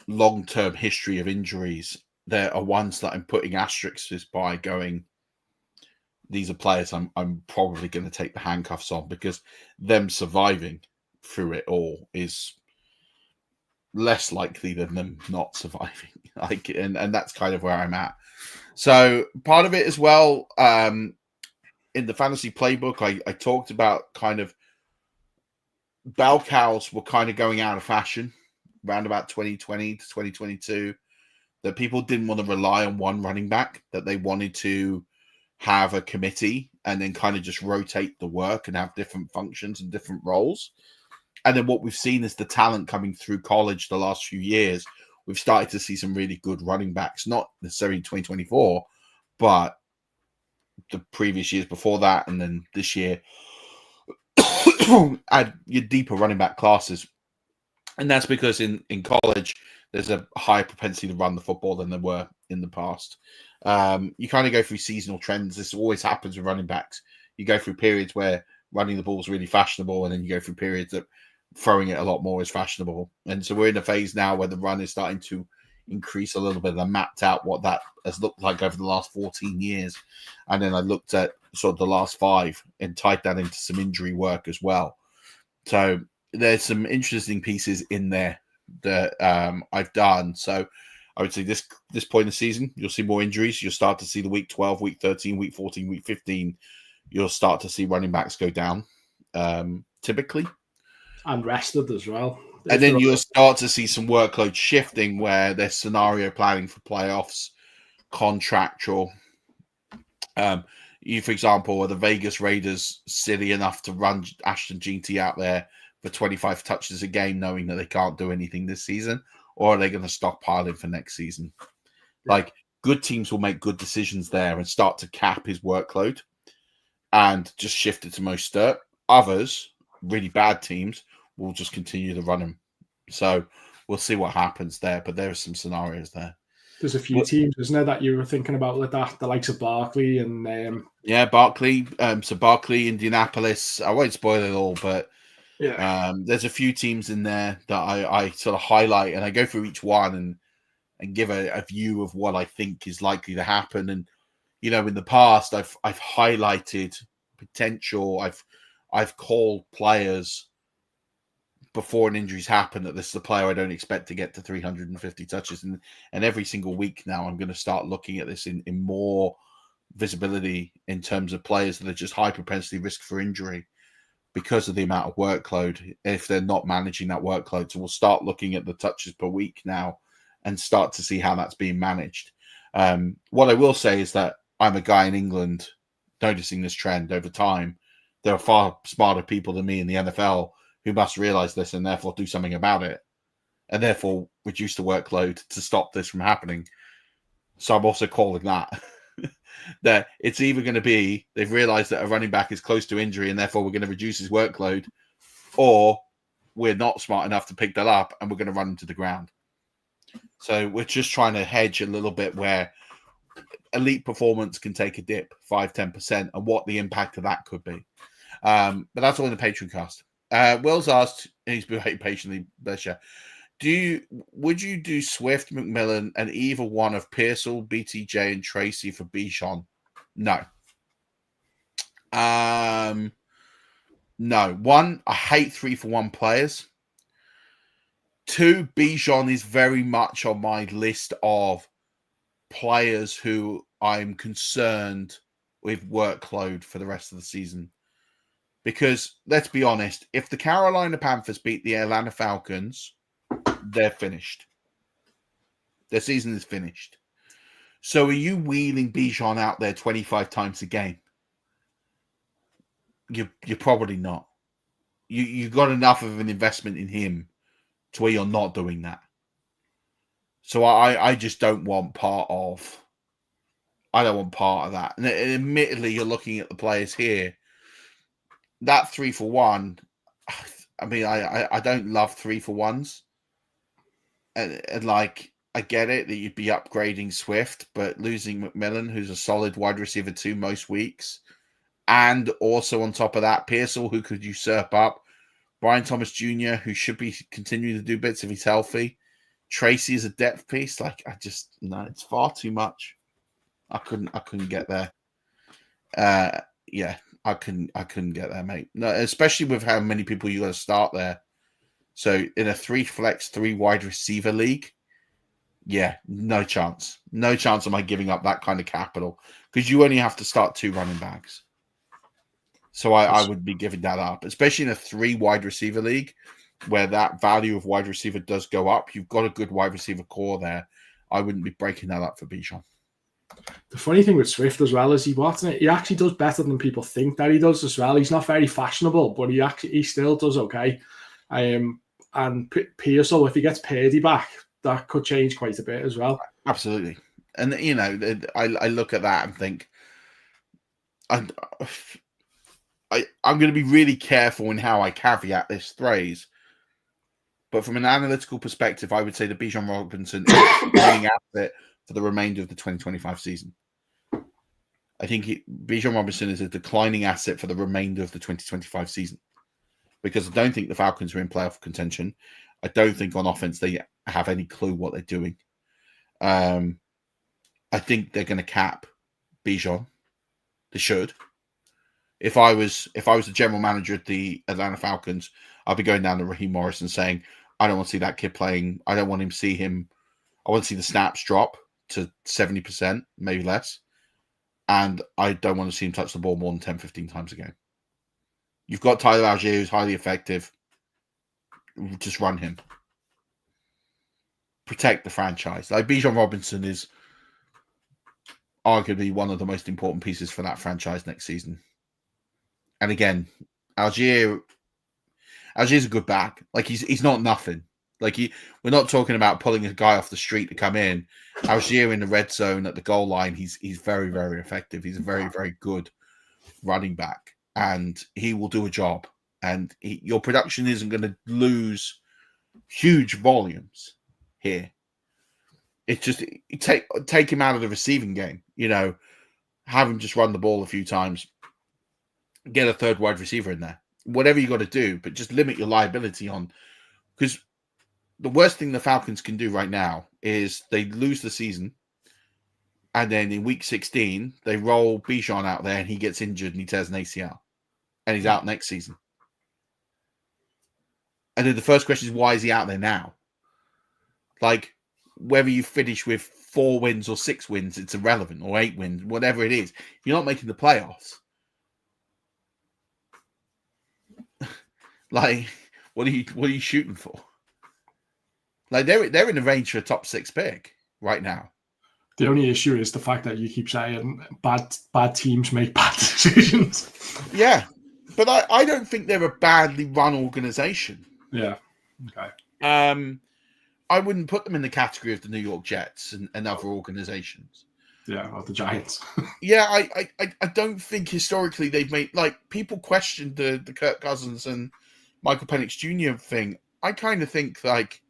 long-term history of injuries. There are ones that I'm putting asterisks by, going, these are players I'm probably going to take the handcuffs on, because them surviving through it all is less likely than them not surviving. And that's kind of where I'm at. So part of it as well, in the fantasy playbook, I talked about kind of bell cows were kind of going out of fashion around about 2020 to 2022, that people didn't want to rely on one running back, that they wanted to have a committee and then kind of just rotate the work and have different functions and different roles. And then what we've seen is the talent coming through college the last few years. We've started to see some really good running backs, not necessarily in 2024, but the previous years before that, and then this year, add your deeper running back classes. And that's because in college, there's a higher propensity to run the football than there were in the past. You kind of go through seasonal trends. This always happens with running backs. You go through periods where running the ball is really fashionable, and then you go through periods that throwing it a lot more is fashionable. And so we're in a phase now where the run is starting to increase a little bit. I mapped out what that has looked like over the last 14 years. And then I looked at sort of the last 5 and tied that into some injury work as well. So there's some interesting pieces in there that I've done. So I would say this point in the season, you'll see more injuries. You'll start to see the week 12, week 13, week 14, week 15. You'll start to see running backs go down, typically. And rested as well. And then you'll start to see some workload shifting where there's scenario planning for playoffs, contractual. You, for example, are the Vegas Raiders silly enough to run Ashton Jeanty out there for 25 touches a game, knowing that they can't do anything this season? Or are they going to stockpile him for next season? Like, good teams will make good decisions there and start to cap his workload and just shift it to Mostert. Others, really bad teams, will just continue to run him. So we'll see what happens there. But there are some scenarios there. There's a few teams, isn't there, that you were thinking about like that, the likes of Barkley and Barkley. So Barkley, Indianapolis. I won't spoil it all, but there's a few teams in there that I sort of highlight, and I go through each one and give a view of what I think is likely to happen. And in the past, I've highlighted potential. I've called players before an injury's happened that this is a player I don't expect to get to 350 touches. And every single week now, I'm going to start looking at this in more visibility in terms of players that are just high propensity risk for injury because of the amount of workload, if they're not managing that workload. So we'll start looking at the touches per week now and start to see how that's being managed. What I will say is that I'm a guy in England noticing this trend over time. There are far smarter people than me in the NFL who must realize this and therefore do something about it, and therefore reduce the workload to stop this from happening. So I'm also calling that that it's either going to be they've realized that a running back is close to injury and therefore we're going to reduce his workload, or we're not smart enough to pick that up and we're going to run him to the ground. So we're just trying to hedge a little bit where elite performance can take a dip 5-10% and what the impact of that could be. But that's all in the Patreon cast. Will's asked, and he's been waiting patiently, would you do Swift, McMillan, and either one of Pearsall, BTJ, and Tracy for Bijan? No. No. 1, I hate 3-for-1 players. 2, Bijan is very much on my list of players who I'm concerned with workload for the rest of the season. Because, let's be honest, if the Carolina Panthers beat the Atlanta Falcons, they're finished. Their season is finished. So are you wheeling Bijan out there 25 times a game? You're probably not. You got enough of an investment in him to where you're not doing that. So I just don't want part of that. And admittedly, you're looking at the players here. That 3-for-1, I mean, I don't love 3-for-1s. And like, I get it that you'd be upgrading Swift, but losing McMillan, who's a solid wide receiver 2 most weeks, and also on top of that, Pearsall, who could usurp up, Brian Thomas Jr., who should be continuing to do bits if he's healthy, Tracy is a depth piece. Like, it's far too much. I couldn't get there. I couldn't get there, mate. No, especially with how many people you got to start there. So in a 3 flex, 3 wide receiver league, yeah, no chance. No chance am I giving up that kind of capital because you only have to start 2 running backs. So I would be giving that up, especially in a 3 wide receiver league where that value of wide receiver does go up. You've got a good wide receiver core there. I wouldn't be breaking that up for Bijan. The funny thing with Swift as well is he actually does better than people think that he does as well. He's not very fashionable, but he still does okay. And Pearsall, if he gets Purdy back, that could change quite a bit as well. Absolutely. And, you know, I look at that and think, I'm going to be really careful in how I caveat this phrase. But from an analytical perspective, I would say that Bijan Robinson is a winning asset for the remainder of the 2025 season. I think Bijan Robinson is a declining asset for the remainder of the 2025 season because I don't think the Falcons are in playoff contention. I don't think on offense they have any clue what they're doing. I think they're going to cap Bijan. They should. If I was the general manager of the Atlanta Falcons, I'd be going down to Raheem Morris and saying, I don't want to see that kid playing. I don't want him to see him. I want to see the snaps drop to 70%, maybe less. And I don't want to see him touch the ball more than 10, 15 times a game. You've got Tyler Algier, who's highly effective. Just run him. Protect the franchise. Like Bijan Robinson is arguably one of the most important pieces for that franchise next season. And again, Algier's a good back. Like he's not nothing. Like we're not talking about pulling a guy off the street to come in. Algier in the red zone at the goal line, he's very, very effective. He's a very, very good running back, and he will do a job. And your production isn't going to lose huge volumes here. It's just take him out of the receiving game. You know, have him just run the ball a few times. Get a third wide receiver in there. Whatever you got to do, but just limit your liability on, because the worst thing the Falcons can do right now is they lose the season, and then in week 16 they roll Bijan out there and he gets injured and he tears an ACL, and he's out next season. And then the first question is, why is he out there now? Like, whether you finish with 4 wins or 6 wins, it's irrelevant, or 8 wins, whatever it is. If you're not making the playoffs, like, what are you shooting for? Like, they're in the range for a top 6 pick right now. The only issue is the fact that you keep saying bad teams make bad decisions. Yeah, but I don't think they're a badly run organization. Yeah. Okay. I wouldn't put them in the category of the New York Jets and other organizations. Yeah, or the Giants. Yeah, I don't think historically they've made, like, people questioned the Kirk Cousins and Michael Penix Jr. thing. I kind of think, like,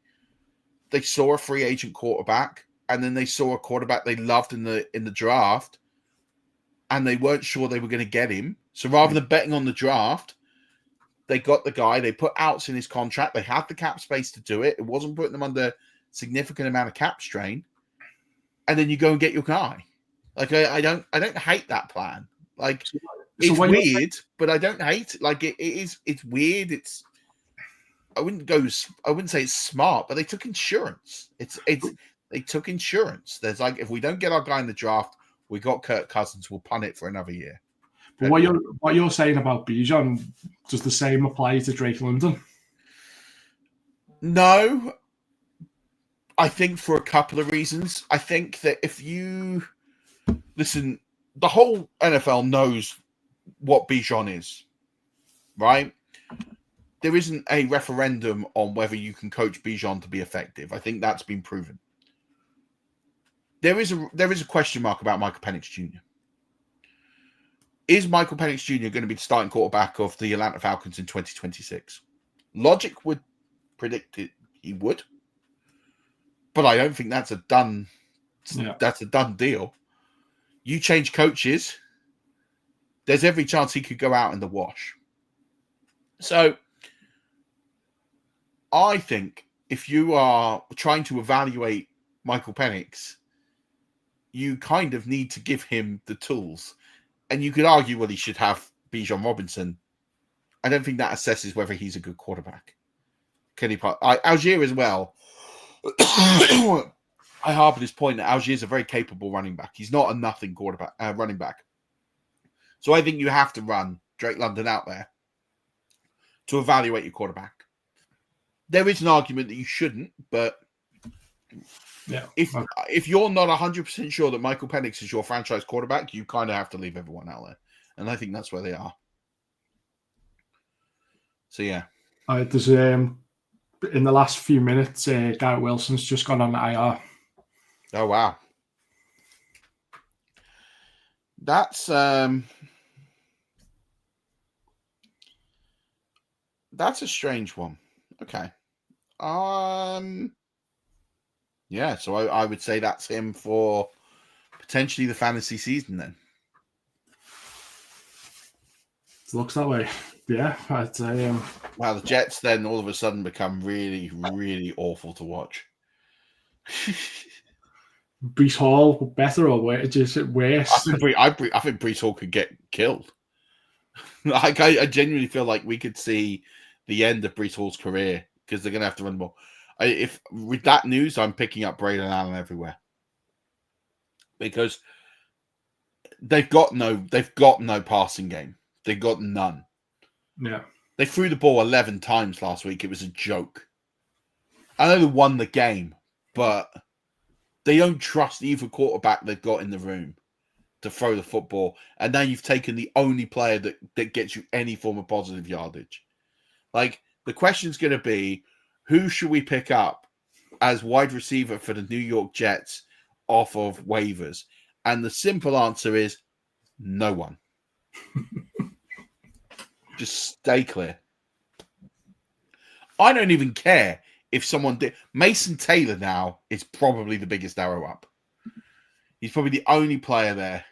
they saw a free agent quarterback, and then they saw a quarterback they loved in the draft, and they weren't sure they were going to get him. So rather than betting on the draft, they got the guy. They put outs in his contract. They had the cap space to do it. It wasn't putting them under significant amount of cap strain. And then you go and get your guy. Like, I don't hate that plan. Like, it's weird, but I don't hate it. Like, it's weird. I wouldn't say it's smart, but they took insurance. They took insurance. There's like, if we don't get our guy in the draft, we got Kirk Cousins, we'll punt it for another year. But what you're saying about Bijan, does the same apply to Drake London? No. I think for a couple of reasons. I think that if you listen, the whole NFL knows what Bijan is, right? There isn't a referendum on whether you can coach Bijan to be effective. I think that's been proven. There is a question mark about Michael Penix Jr. Is Michael Penix Jr. going to be the starting quarterback of the Atlanta Falcons in 2026? Logic would predict he would, but I don't think that's a done. Yeah. That's a done deal. You change coaches, there's every chance he could go out in the wash. So, I think if you are trying to evaluate Michael Penix, you kind of need to give him the tools. And you could argue, well, he should have Bijan Robinson, I don't think that assesses whether he's a good quarterback. Kenny Algier as well. I harbour this point that Algier is a very capable running back. He's not a nothing running back. So I think you have to run Drake London out there to evaluate your quarterback. There is an argument that you shouldn't, but if you're not 100% sure that Michael Penix is your franchise quarterback, you kind of have to leave everyone out there. And I think that's where they are. So, yeah. There's in the last few minutes, Garrett Wilson's just gone on IR. Oh, wow. That's a strange one. Okay. Yeah, so I would say that's him for potentially the fantasy season then. It looks that way. Yeah, I'd say. Wow, the Jets then all of a sudden become really, really awful to watch. Breece Hall better or worse? Is it worse? I think Breece Hall could get killed. I genuinely feel like we could see the end of Breece Hall's career because they're going to have to run more. If with that news, I'm picking up Braden Allen everywhere because they've got no passing game. They've got none. Yeah, they threw the ball 11 times last week. It was a joke. I know they won the game, but they don't trust either quarterback they've got in the room to throw the football. And now you've taken the only player that gets you any form of positive yardage. Like, the question's going to be, who should we pick up as wide receiver for the New York Jets off of waivers? And the simple answer is no one. Just stay clear. I don't even care if someone did. Mason Taylor now is probably the biggest arrow up. He's probably the only player there.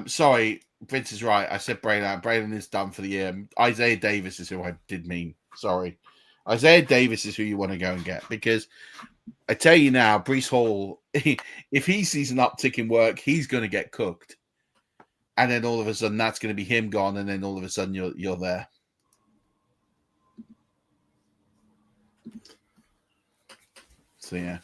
Sorry, Vince is right. I said Braden. Braden is done for the year. Isaiah Davis is who I did mean. Sorry. Isaiah Davis is who you want to go and get because I tell you now, Breece Hall, if he sees an uptick in work, he's going to get cooked. And then all of a sudden, that's going to be him gone, and then all of a sudden, you're there. So yeah,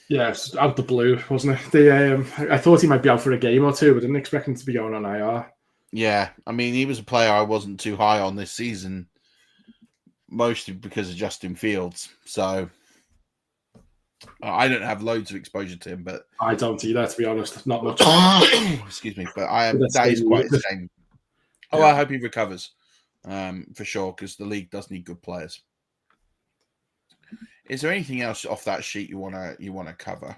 it's out the blue, wasn't it? I thought he might be out for a game or two, but didn't expect him to be going on IR. Yeah, I mean, he was a player I wasn't too high on this season, mostly because of Justin Fields. So I don't have loads of exposure to him, but I don't either, to be honest. Not much. Excuse me, but that is quite a shame. Oh, I hope he recovers for sure, because the league does need good players. Is there anything else off that sheet you wanna cover?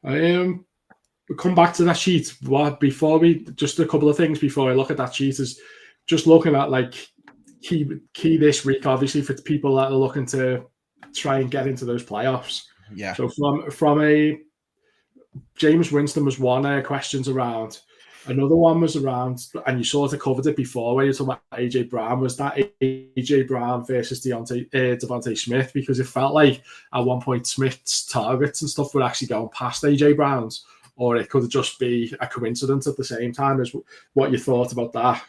We'll come back to that sheet. Before we just a couple of things before I look at that sheet is just looking at like key this week, obviously for people that are looking to try and get into those playoffs. Yeah. So from a James Winston was one questions around. Another one was around, and you sort of covered it before where you talking about AJ Brown. Was that AJ Brown versus Devontae Smith? Because it felt like at one point Smith's targets and stuff were actually going past AJ Brown's, or it could just be a coincidence at the same time. As what you thought about that?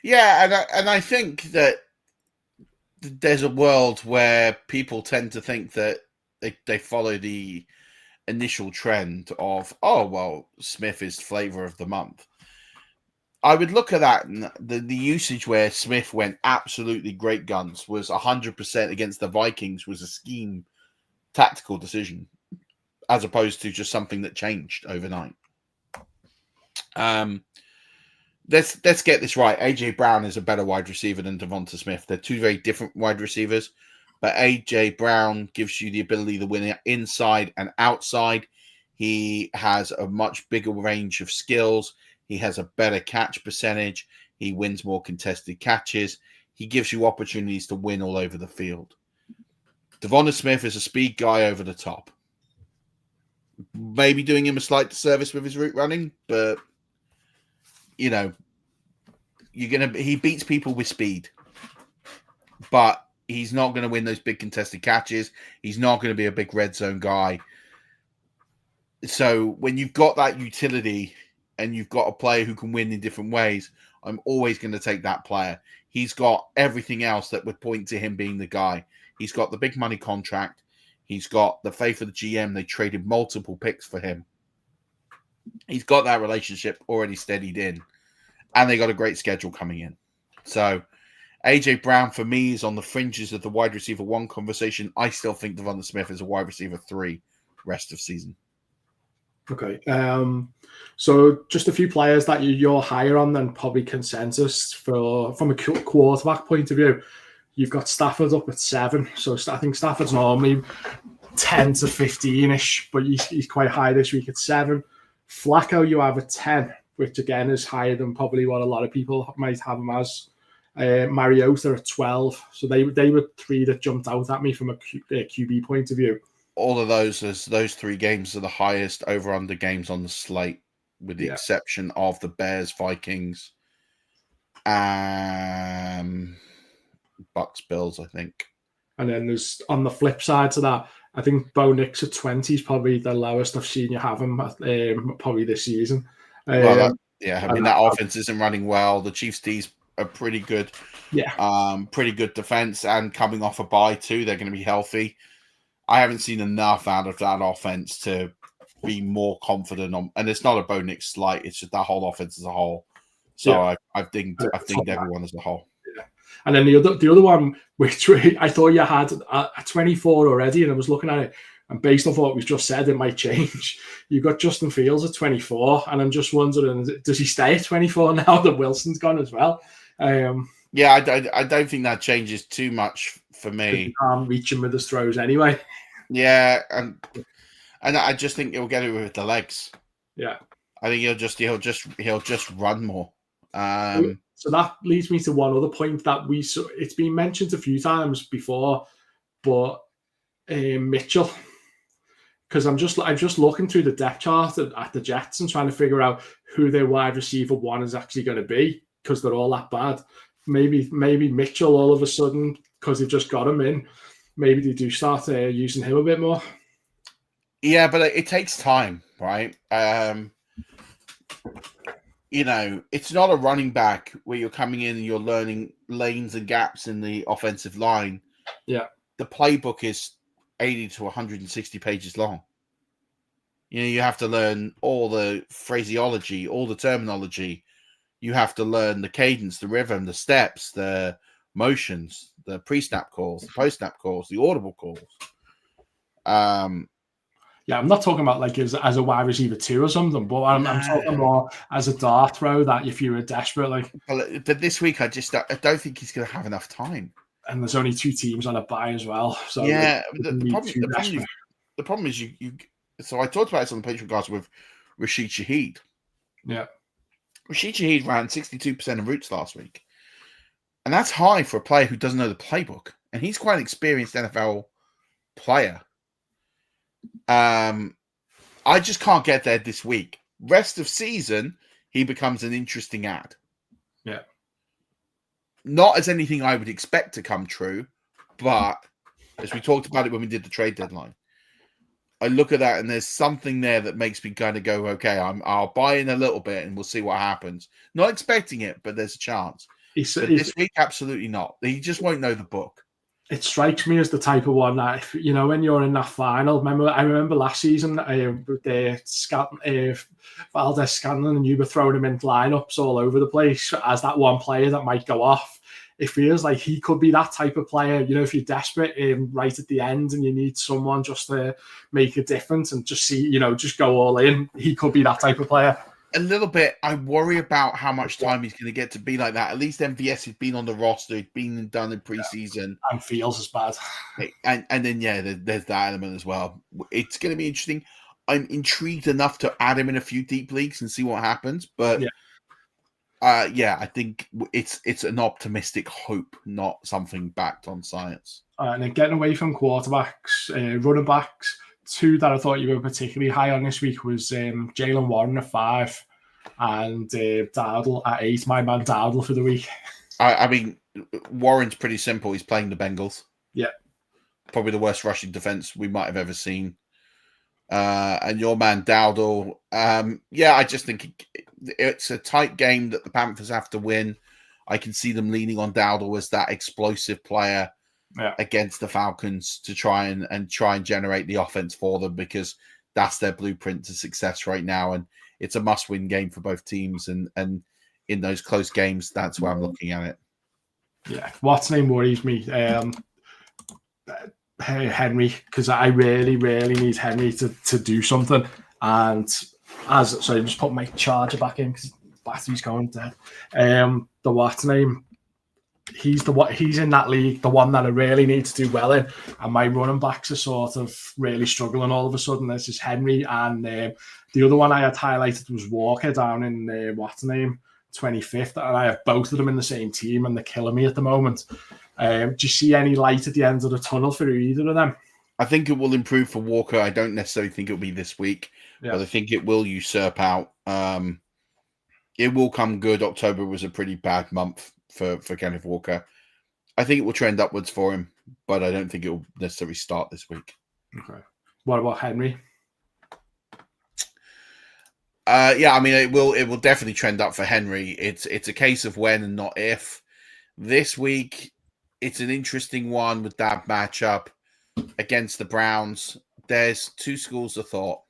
Yeah, and I think that there's a world where people tend to think that they follow the initial trend of, oh, well, Smith is flavor of the month. I would look at that, and the usage where Smith went absolutely great guns was 100% against the Vikings was a scheme tactical decision as opposed to just something that changed overnight. Let's get this right. AJ Brown is a better wide receiver than Devonta Smith. They're two very different wide receivers, but AJ Brown gives you the ability to win inside and outside. He has a much bigger range of skills. He has a better catch percentage. He wins more contested catches. He gives you opportunities to win all over the field. Devonta Smith is a speed guy over the top. Maybe doing him a slight disservice with his route running, but you know, he beats people with speed, but he's not going to win those big contested catches. He's not going to be a big red zone guy. So when you've got that utility and you've got a player who can win in different ways, I'm always going to take that player. He's got everything else that would point to him being the guy. He's got the big money contract. He's got the faith of the GM. They traded multiple picks for him. He's got that relationship already steadied in, and they got a great schedule coming in. So AJ Brown, for me, is on the fringes of the wide receiver 1 conversation. I still think Devonta Smith is a wide receiver 3 rest of season. Okay. So just a few players that you're higher on than probably consensus from a quarterback point of view. You've got Stafford up at 7. So I think Stafford's normally 10 to 15-ish, but he's quite high this week at 7. Flacco you have at 10, which again is higher than probably what a lot of people might have him as. Mariota at 12. So they were 3 that jumped out at me from a QB point of view. All of those 3 games are the highest over-under games on the slate, with the exception of the Bears, Vikings, Bucks, Bills, I think. And then there's, on the flip side to that, I think Bo Nix at 20 is probably the lowest I've seen you have him probably this season. That offense isn't running well. The Chiefs' D's are pretty good. Yeah. Pretty good defense, and coming off a bye too, they're going to be healthy. I haven't seen enough out of that offense to be more confident on, and it's not a Bo Nix slight. It's just that whole offense as a whole. So I've dinged everyone as a whole. Yeah. And then the other one, which I thought you had at 24 already, and I was looking at it, and based on what we've just said, it might change. You've got Justin Fields at 24, and I'm just wondering, does he stay at 24 now that Wilson's gone as well? Yeah, I don't think that changes too much for me. You can't reach him with his throws anyway. Yeah, and I just think he'll get it with the legs. Yeah, I think he'll just run more. So that leads me to one other point that it's been mentioned a few times before, but Mitchell, because I'm just looking through the depth chart at the Jets and trying to figure out who their wide receiver 1 is actually going to be, because they're all that bad. Maybe Mitchell all of a sudden, because they've just got him in, maybe they do start using him a bit more. Yeah, but it takes time, right? It's not a running back where you're coming in and you're learning lanes and gaps in the offensive line. Yeah. The playbook is 80 to 160 pages long. You have to learn all the phraseology, all the terminology. You have to learn the cadence, the rhythm, the steps, the motions, the pre-snap calls, the post-snap calls, the audible calls. Yeah, I'm not talking about like as a wide receiver 2 or something, but I'm talking more as a dart throw that if you were desperate. But this week, I don't think he's going to have enough time. And there's only 2 teams on a bye as well. So yeah, the problem is you. So I talked about this on the Patreon guys with Rashid Shaheed. Yeah. Rashid Shaheed ran 62% of routes last week. And that's high for a player who doesn't know the playbook. And he's quite an experienced NFL player. I just can't get there this week. Rest of season, he becomes an interesting ad. Yeah. Not as anything I would expect to come true, but as we talked about it when we did the trade deadline, I look at that and there's something there that makes me kind of go, okay, I'll buy in a little bit and we'll see what happens. Not expecting it, but there's a chance. But this week, absolutely not. He just won't know the book. It strikes me as the type of one that, when you're in that final, I remember last season, Valdez Scanlon, and you were throwing him into lineups all over the place as that one player that might go off. It feels like he could be that type of player, if you're desperate right at the end and you need someone just to make a difference and just see, just go all in. He could be that type of player. A little bit. I worry about how much time he's going to get to be like that. At least MVS has been on the roster, he's been done in preseason, and feels as bad. And then there's that element as well. It's going to be interesting. I'm intrigued enough to add him in a few deep leagues and see what happens. But I think it's an optimistic hope, not something backed on science. And then getting away from quarterbacks, running backs. 2 that I thought you were particularly high on this week was Jaylen Warren at 5 and Dowdle at 8. My man Dowdle for the week. I mean, Warren's pretty simple. He's playing the Bengals. Yeah. Probably the worst rushing defense we might have ever seen. And your man Dowdle, I just think it's a tight game that the Panthers have to win. I can see them leaning on Dowdle as that explosive player against the Falcons to try and generate the offense for them, because that's their blueprint to success right now. And it's a must-win game for both teams. And in those close games, that's where I'm looking at it. Yeah, what's name worries me. Henry, because I really need Henry to do something. And just put my charger back in because battery's going dead. The what's name? He's in that league, the one that I really need to do well in, and my running backs are sort of really struggling all of a sudden. This is Henry, and the other one I had highlighted was Walker down in 25th, and I have both of them in the same team, and they're killing me at the moment. Do you see any light at the end of the tunnel for either of them? I think it will improve for Walker. I don't necessarily think it'll be this week, but I think it will usurp out. It will come good. October was a pretty bad month for Kenneth Walker. I think it will trend upwards for him, but I don't think it will necessarily start this week. Okay. What about Henry? I mean, it will definitely trend up for Henry. It's a case of when and not if. This week, it's an interesting one with that matchup against the Browns. There's two schools of thought.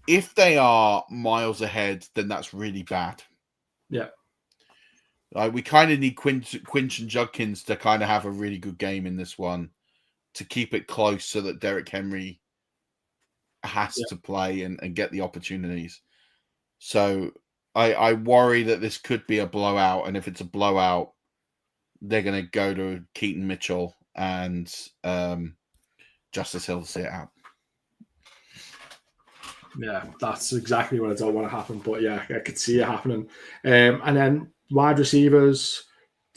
If they are miles ahead, then that's really bad. Yeah. We kind of need Quinton Judkins to kind of have a really good game in this one to keep it close so that Derrick Henry has to play and get the opportunities. So I worry that this could be a blowout. And if it's a blowout, they're going to go to Keaton Mitchell and Justice Hill to see it out. Yeah, that's exactly what I don't want to happen. But yeah, I could see it happening. And then wide receivers,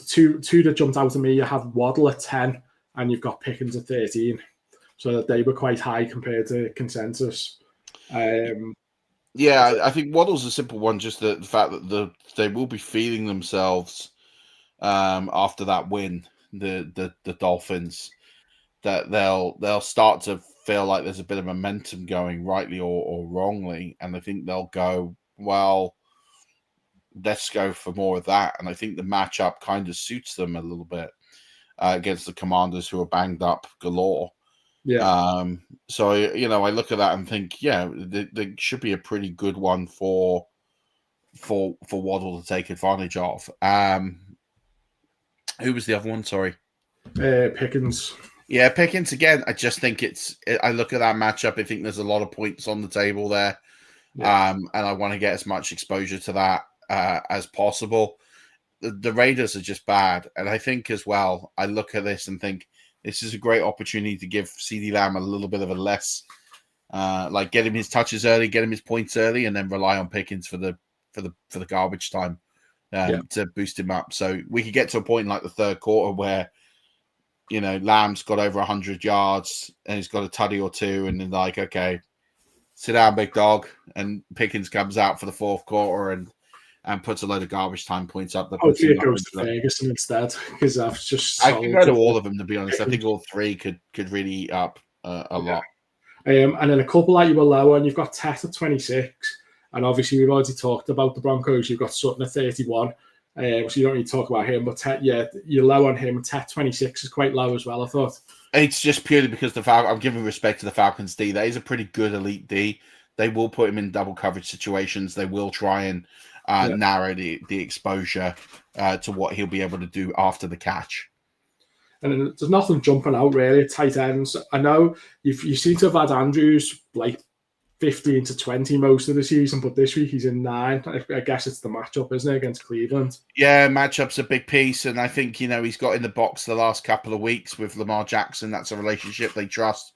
two that jumped out at me, you have Waddle at 10 and you've got Pickens at 13. So that they were quite high compared to consensus. I think Waddle's a simple one, just the fact that they will be feeling themselves after that win, the Dolphins, that they'll start to feel like there's a bit of momentum going, rightly or wrongly, and I think they'll go, well, let's go for more of that. And I think the matchup kind of suits them a little bit against the Commanders, who are banged up galore. Yeah. So I look at that and think, there should be a pretty good one for Waddle to take advantage of. Who was the other one? Sorry, Pickens. Yeah, Pickens again. I just think I look at that matchup. I think there's a lot of points on the table there, and I want to get as much exposure to that as possible. The Raiders are just bad, and I think as well, I look at this and think this is a great opportunity to give CeeDee Lamb a little bit of a less, get him his touches early, get him his points early, and then rely on Pickens for the garbage time to boost him up. So we could get to a point like the third quarter where Lamb's got over 100 yards and he's got a tutty or two, and then okay, sit down, big dog, and Pickens comes out for the fourth quarter and puts a load of garbage time points up. Hopefully it goes to Ferguson instead, because I've just... I can go to all of them, to be honest. I think all three could really eat up a lot. And then a couple that you were lower, and you've got Tet at 26, and obviously we've already talked about the Broncos. You've got Sutton at 31, so you don't need to talk about him, but Tet, you're low on him. Tet 26 is quite low as well, I thought. It's just purely because I'm giving respect to the Falcons D. That is a pretty good elite D. They will put him in double coverage situations. They will try and narrow the exposure to what he'll be able to do after the catch. And there's nothing jumping out really at tight ends. I know you seem to have had Andrews like 15 to 20 most of the season, but this week he's in 9. I guess it's the matchup, isn't it, against Cleveland? Yeah, matchup's a big piece, and I think he's got in the box the last couple of weeks with Lamar Jackson. That's a relationship they trust.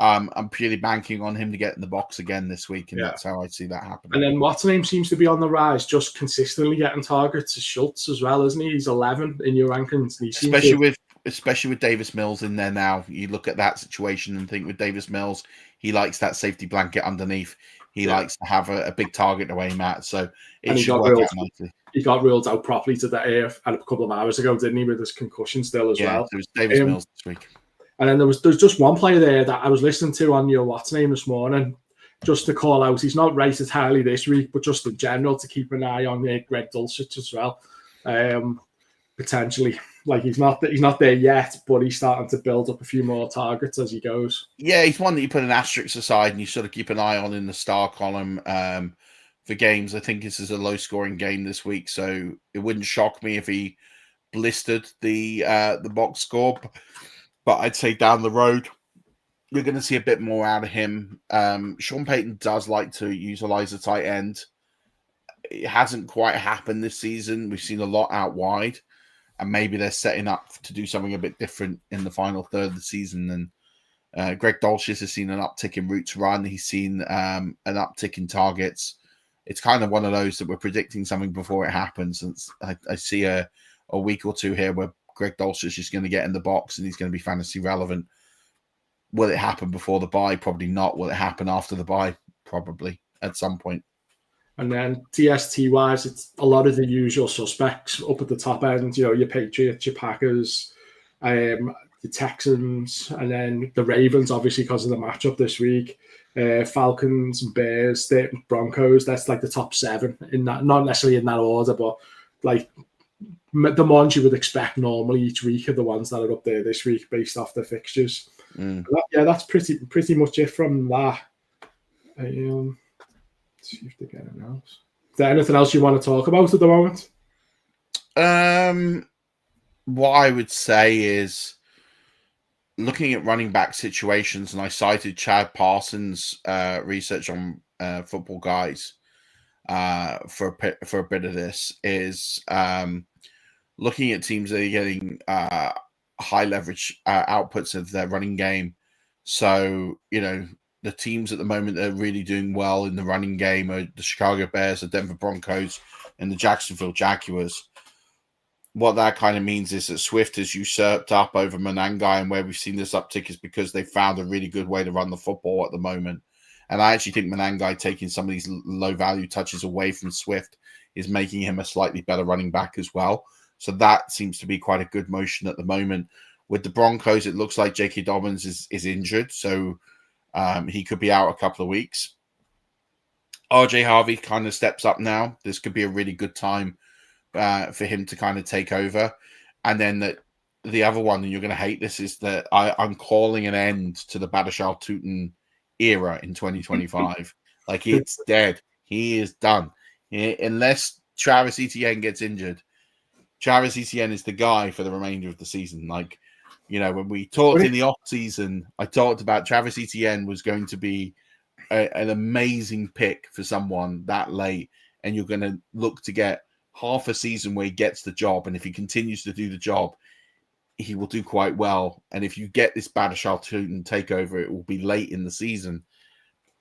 I'm purely banking on him to get in the box again this week, and that's how I see that happening. And then what's name seems to be on the rise, just consistently getting targets. Is Schultz as well, isn't he? He's 11 in your rankings, and especially with Davis Mills in there now. You look at that situation and think with Davis Mills, he likes that safety blanket underneath. He likes to have a big target to aim at, so it should work out nicely. He got ruled out properly today a couple of hours ago, didn't he, with his concussion still as well? Yeah, it was Davis Mills this week. And then there's just one player there that I was listening to on your what's name this morning. just to call out, he's not right entirely this week, but just in general to keep an eye on Greg Dulcich as well. Potentially, like he's not there yet, but he's starting to build up a few more targets as he goes. Yeah, he's one that you put an asterisk aside and you sort of keep an eye on in the star column for games. I think this is a low-scoring game this week, so it wouldn't shock me if he blistered the box score. But I'd say down the road, you're going to see a bit more out of him. Sean Payton does like to utilize a tight end. It hasn't quite happened this season. We've seen a lot out wide, and maybe they're setting up to do something a bit different in the final third of the season. And Greg Dulcich has seen an uptick in routes run. He's seen an uptick in targets. It's kind of one of those that we're predicting something before it happens. And I see a week or two here where Greg Dulcich is going to get in the box and he's going to be fantasy relevant. Will it happen before the bye? Probably not. Will it happen after the bye? Probably at some point. And then TST-wise, it's a lot of the usual suspects up at the top end. You know, your Patriots, your Packers, the Texans, and then the Ravens, obviously, because of the matchup this week. Falcons, Bears, Broncos. That's like the top 7 in that, not necessarily in that order, but like the ones you would expect normally each week are the ones that are up there this week based off the fixtures. That's pretty much it from that. Let's see if they get anything else. Is there anything else you want to talk about at the moment? What I would say is looking at running back situations, and I cited Chad Parsons' research on Football Guys for a bit of this, is looking at teams that are getting high leverage outputs of their running game. So, you know, the teams at the moment that are really doing well in the running game are the Chicago Bears, the Denver Broncos, and the Jacksonville Jaguars. What that kind of means is that Swift has usurped up over Monangai, and where we've seen this uptick is because they found a really good way to run the football at the moment. And I actually think Monangai taking some of these low-value touches away from Swift is making him a slightly better running back as well. So that seems to be quite a good motion at the moment. With the Broncos, it looks like J.K. Dobbins is injured, so he could be out a couple of weeks. RJ Harvey kind of steps up now. This could be a really good time for him to kind of take over. And then the other one, and you're going to hate this, is that I'm calling an end to the Badashal Tootin era in 2025. Like, it's dead. He is done. Unless Travis Etienne gets injured, Travis Etienne is the guy for the remainder of the season. Like, you know, when we talked in the off season, I talked about Travis Etienne was going to be an amazing pick for someone that late, and you're going to look to get half a season where he gets the job, and if he continues to do the job, he will do quite well. And if you get this Badashal Tootin takeover, it will be late in the season.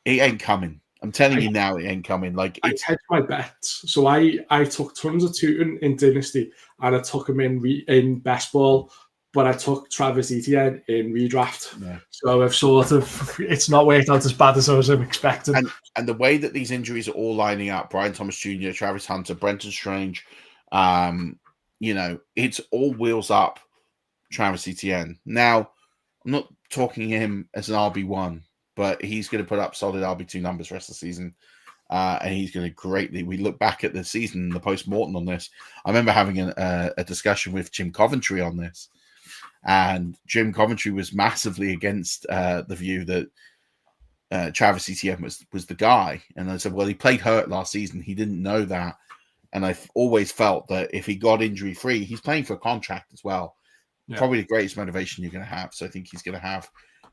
It ain't coming. I'm telling you now, it ain't coming. Like, I hedged my bets. So I took tons of Tootin in Dynasty, and I took him in best ball, but I took Travis Etienne in redraft. Yeah. So I've sort of, it's not worked out as bad as I was expecting. And the way that these injuries are all lining up, Brian Thomas Jr., Travis Hunter, Brenton Strange, you know, it's all wheels up Travis Etienne. Now, I'm not talking him as an RB1, but he's going to put up solid RB2 numbers the rest of the season. And he's going to greatly. We look back at the season, the post-mortem on this. I remember having a discussion with Jim Coventry on this. And Jim Coventry was massively against the view that Travis Etienne was the guy. And I said, well, he played hurt last season. He didn't know that. And I've always felt that if he got injury-free, he's playing for a contract as well. Yeah. Probably the greatest motivation you're going to have. So I think he's going to have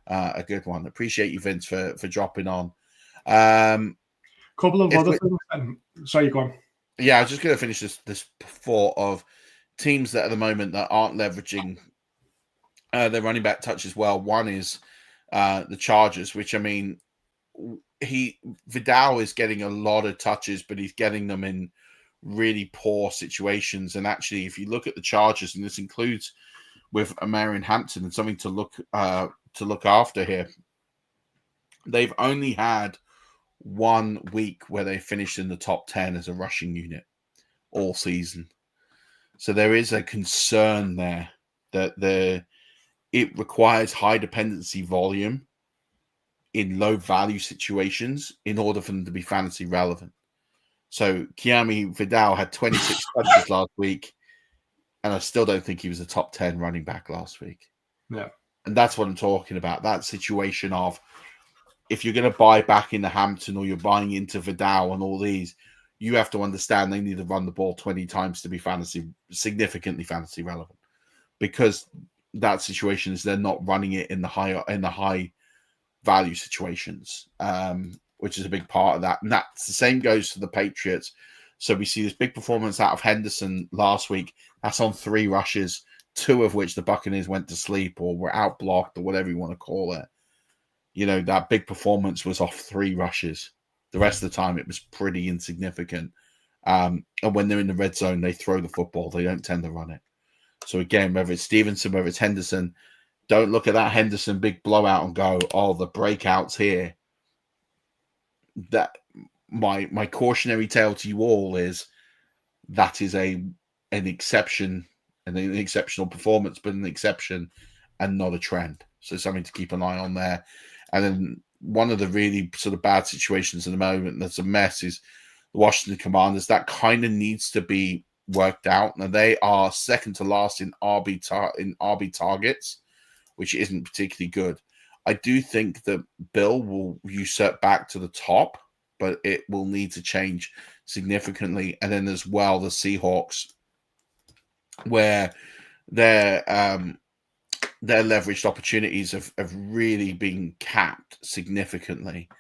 a good one. Appreciate you, Vince, for dropping on. Couple of other things. Sorry, go on. Yeah, I was just going to finish this thought of teams that at the moment that aren't leveraging their running back touch as well. One is the Chargers, which, I mean, Vidal is getting a lot of touches, but he's getting them in really poor situations. And actually, if you look at the Chargers, and this includes with Marion Hampton, and something to look after here, they've only had 1 week where they finished in the top 10 as a rushing unit all season. So there is a concern there that it requires high dependency volume in low value situations in order for them to be fantasy relevant. So Kiami Vidal had 26 touches last week, and I still don't think he was a top 10 running back last week. Yeah. And that's what I'm talking about. That situation of if you're going to buy back into Hampton or you're buying into Vidal and all these, you have to understand they need to run the ball 20 times to be significantly fantasy relevant, because that situation is they're not running it in the high value situations, which is a big part of that. And that's the same goes for the Patriots. So we see this big performance out of Henderson last week. That's on 3 rushes, 2 of which the Buccaneers went to sleep or were out blocked or whatever you want to call it. You know, that big performance was off 3 rushes. The rest of the time, it was pretty insignificant. And when they're in the red zone, they throw the football. They don't tend to run it. So again, whether it's Stevenson, whether it's Henderson, don't look at that Henderson big blowout and go, oh, the breakouts here. That my cautionary tale to you all is that is an exception and an exceptional performance, but an exception and not a trend. So something to keep an eye on there. And then one of the really sort of bad situations at the moment that's a mess is the Washington Commanders. That kind of needs to be worked out. Now they are second to last in RB targets, which isn't particularly good. I do think that Bill will usurp back to the top, but it will need to change significantly. And then as well, the Seahawks, where their leveraged opportunities have really been capped significantly.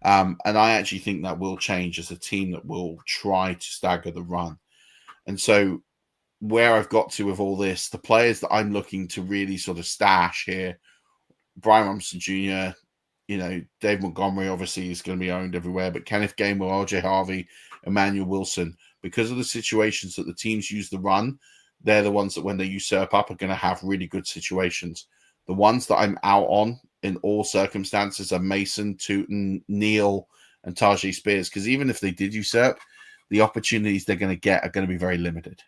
And I actually think that will change as a team that will try to stagger the run. And so where I've got to with all this, the players that I'm looking to really sort of stash here, Brian Robinson Jr., you know, Dave Montgomery obviously is going to be owned everywhere, but Kenneth Gainwell, LJ Harvey, Emmanuel Wilson, because of the situations that the teams use the run, they're the ones that when they usurp up are going to have really good situations. The ones that I'm out on in all circumstances are Mason, Tootin, Neal, and Tajay Spears, because even if they did usurp, the opportunities they're going to get are going to be very limited.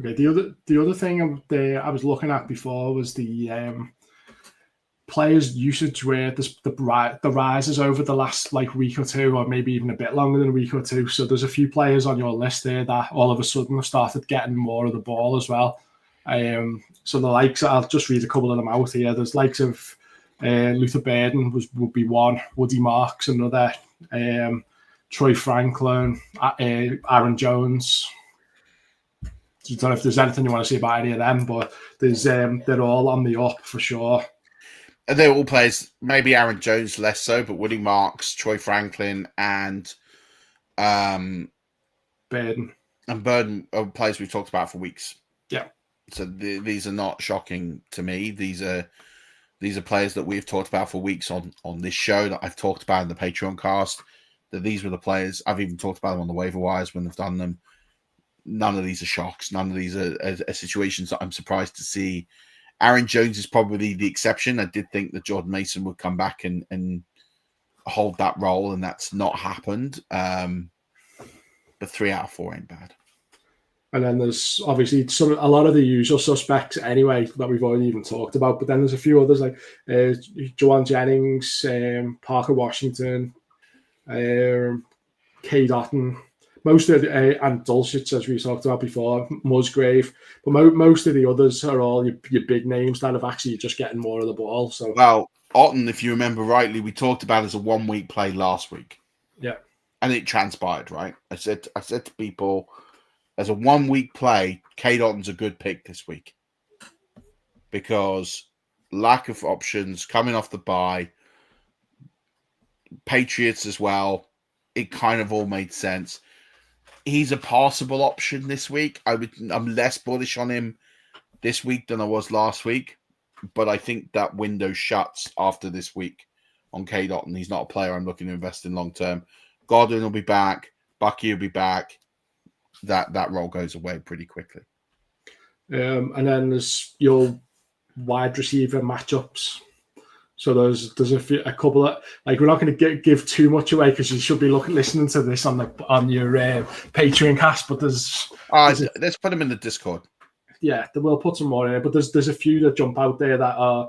Okay, the other thing I was looking at before was the players' usage, where the rises over the last week or two, or maybe even a bit longer than a week or two. So there's a few players on your list there that all of a sudden have started getting more of the ball as well. So the likes, I'll just read a couple of them out here. There's likes of Luther Burden would be one, Woody Marks another, Troy Franklin, Aaron Jones. I don't know if there's anything you want to say about any of them, but there's they're all on the up for sure. And they're all players, maybe Aaron Jones less so, but Woody Marks, Troy Franklin, and Burden. And Burden are players we've talked about for weeks. Yeah. So these are not shocking to me. These are players that we've talked about for weeks on this show, that I've talked about in the Patreon cast. That these were the players. I've even talked about them on the waiver wires when they've done them. None of these are shocks. None of these are situations that I'm surprised to see. Aaron Jones is probably the exception. I did think that Jordan Mason would come back and hold that role, and that's not happened. But 3 out of 4 ain't bad. And then there's obviously a lot of the usual suspects anyway that we've already even talked about. But then there's a few others like Juwan Jennings, Parker Washington, K. Dotton. Most of the, and Dulcich, as we talked about before, Musgrave, but most of the others are all your big names that have actually just getting more of the ball. So, well, Otten, if you remember rightly, we talked about as a 1 week play last week. Yeah, and it transpired, right? I said to people, as a 1 week play, K. Otten's a good pick this week because lack of options coming off the bye, Patriots as well. It kind of all made sense. He's a passable option this week. I'm less bullish on him this week than I was last week, but I think that window shuts after this week on K. Dotton. He's not a player I'm looking to invest in long term. Godwin will be back. Bucky will be back. That role goes away pretty quickly. And then there's your wide receiver matchups. So there's a couple of, like, we're not going to give too much away because you should be listening to this on your Patreon cast. But let's put them in the Discord. Yeah, we'll put some more in it. But there's a few that jump out there that are,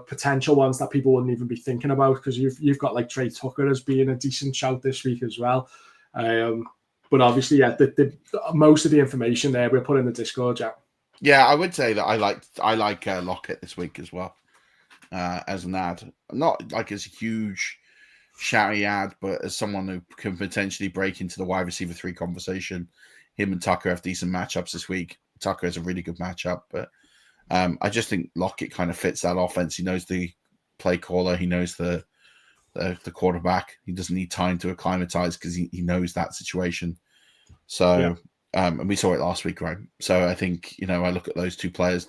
potential ones that people wouldn't even be thinking about, because you've got like Trey Tucker as being a decent shout this week as well. But obviously, yeah, the most of the information there we'll put in the Discord, yeah. Yeah, I would say that I like Lockett this week as well, as an ad. Not like as a huge shouty ad, but as someone who can potentially break into the wide receiver 3 conversation. Him and Tucker have decent matchups this week. Tucker has a really good matchup, but I just think Lockett kind of fits that offense. He knows the play caller. He knows the quarterback. He doesn't need time to acclimatize because he knows that situation. So, and we saw it last week, right? So I think, I look at those two players.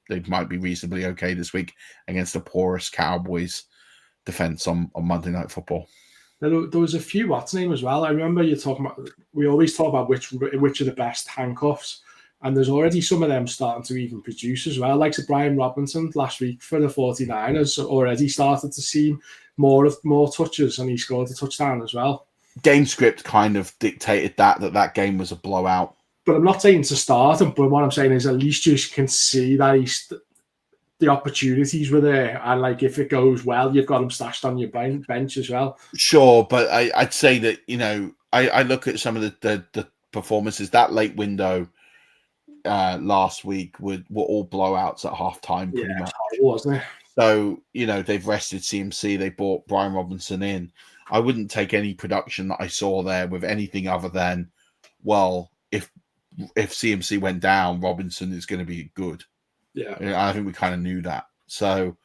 They might be reasonably okay this week against the porous Cowboys defense on Monday Night Football. There was a few what's name as well. I remember you talking about, we always talk about which are the best handcuffs, and there's already some of them starting to even produce as well. Like Brian Robinson last week for the 49ers already started to see more touches, and he scored a touchdown as well. Game script kind of dictated that game was a blowout. But I'm not saying to start him, but what I'm saying is at least you can see that the opportunities were there, and like if it goes well, you've got him stashed on your bench as well. Sure, but I'd say that I look at some of the performances that late window last week were all blowouts at halftime. Pretty much, wasn't it? So they've rested CMC. They brought Brian Robinson in. I wouldn't take any production that I saw there with anything other than, well, if CMC went down, Robinson is going to be good. Yeah, I think we kind of knew that. So,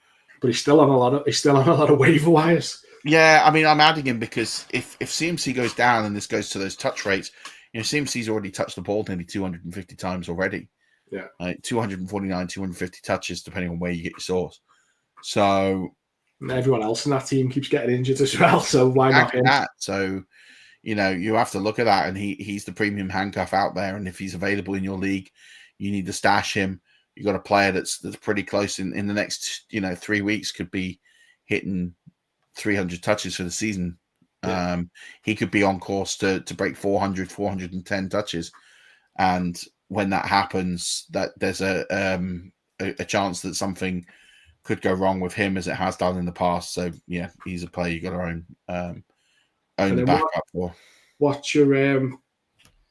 but he's still on a lot of waiver wires. Yeah, I mean, I'm adding him because if CMC goes down and this goes to those touch rates, CMC's already touched the ball nearly 250 times already. Yeah, 249, 250 touches, depending on where you get your source. So, and everyone else in that team keeps getting injured as well. So why not him? So, you have to look at that, and he's the premium handcuff out there. And if he's available in your league, you need to stash him. You got a player that's pretty close in the next 3 weeks, could be hitting 300 touches for the season. Yeah. He could be on course to break 400, 410 touches, and when that happens, that there's a chance that something could go wrong with him, as it has done in the past. So yeah, he's a player you got to own the backup for. What's your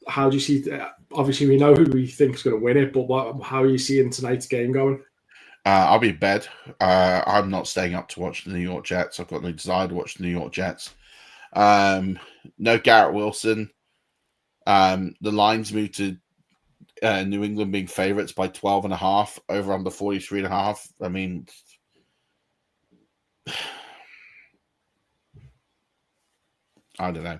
how do you see? Obviously, we know who we think is going to win it, but how are you seeing tonight's game going? I'll be in bed. I'm not staying up to watch the New York Jets. I've got no desire to watch the New York Jets. No Garrett Wilson. The lines moved to New England being favorites by 12.5, over under 43.5. I mean, I don't know.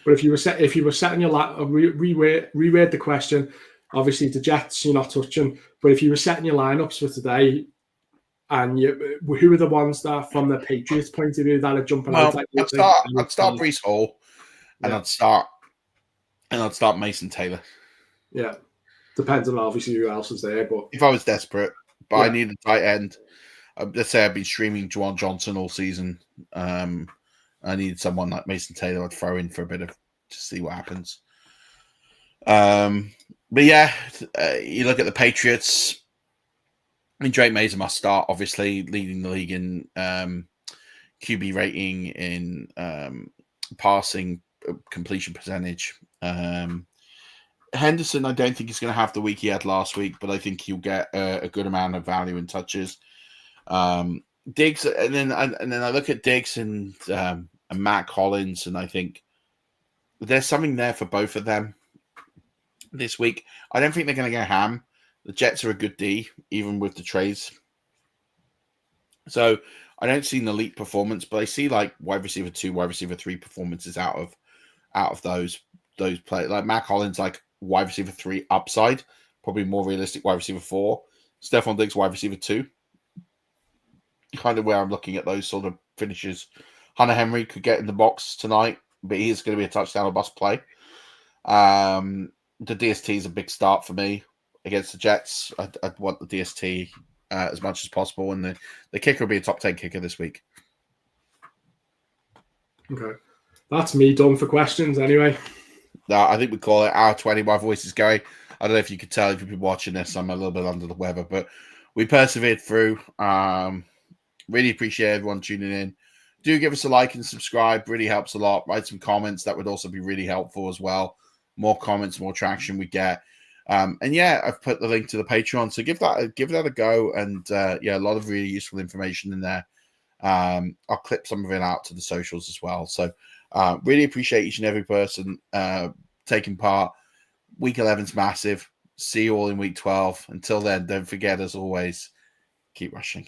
But if you were setting your reword the question, obviously the Jets you're not touching. But if you were setting your lineups for today, and who are the ones that, from the Patriots' point of view, that are jumping out? Like I'd start Breece Hall, and I'd start Mason Taylor. Yeah, depends on obviously who else is there. But if I was desperate, I need a tight end. Let's say I've been streaming Juwan Johnson all season. I need someone like Mason Taylor I'd throw in for a bit to see what happens. But yeah, you look at the Patriots. I mean, Drake May's a must start, obviously, leading the league in QB rating, in passing completion percentage. Henderson, I don't think he's going to have the week he had last week, but I think he'll get a good amount of value in touches. Diggs, and then I look at Diggs and Matt Collins, and I think there's something there for both of them this week. I don't think they're going to go ham. The Jets are a good D, even with the trades. So I don't see an elite performance, but I see like wide receiver 2, wide receiver 3 performances out of those players. Like Matt Collins, like wide receiver 3 upside, probably more realistic wide receiver 4. Stephon Diggs, wide receiver 2. Kind of where I'm looking at those sort of finishes. Hunter Henry could get in the box tonight, but he is going to be a touchdown or bust play. The DST is a big start for me against the Jets. I'd want the DST as much as possible, and the kicker will be a top 10 kicker this week. Okay. That's me done for questions anyway. I think we call it hour 20. My voice is going. I don't know if you could tell if you've been watching this. I'm a little bit under the weather, but we persevered through. Really appreciate everyone tuning in. Do give us a like and subscribe. Really helps a lot. Write some comments. That would also be really helpful as well. More comments, more traction we get. And yeah, I've put the link to the Patreon. So give that a go. And yeah, a lot of really useful information in there. I'll clip some of it out to the socials as well. So really appreciate each and every person taking part. Week 11's massive. See you all in week 12. Until then, don't forget, as always, keep rushing.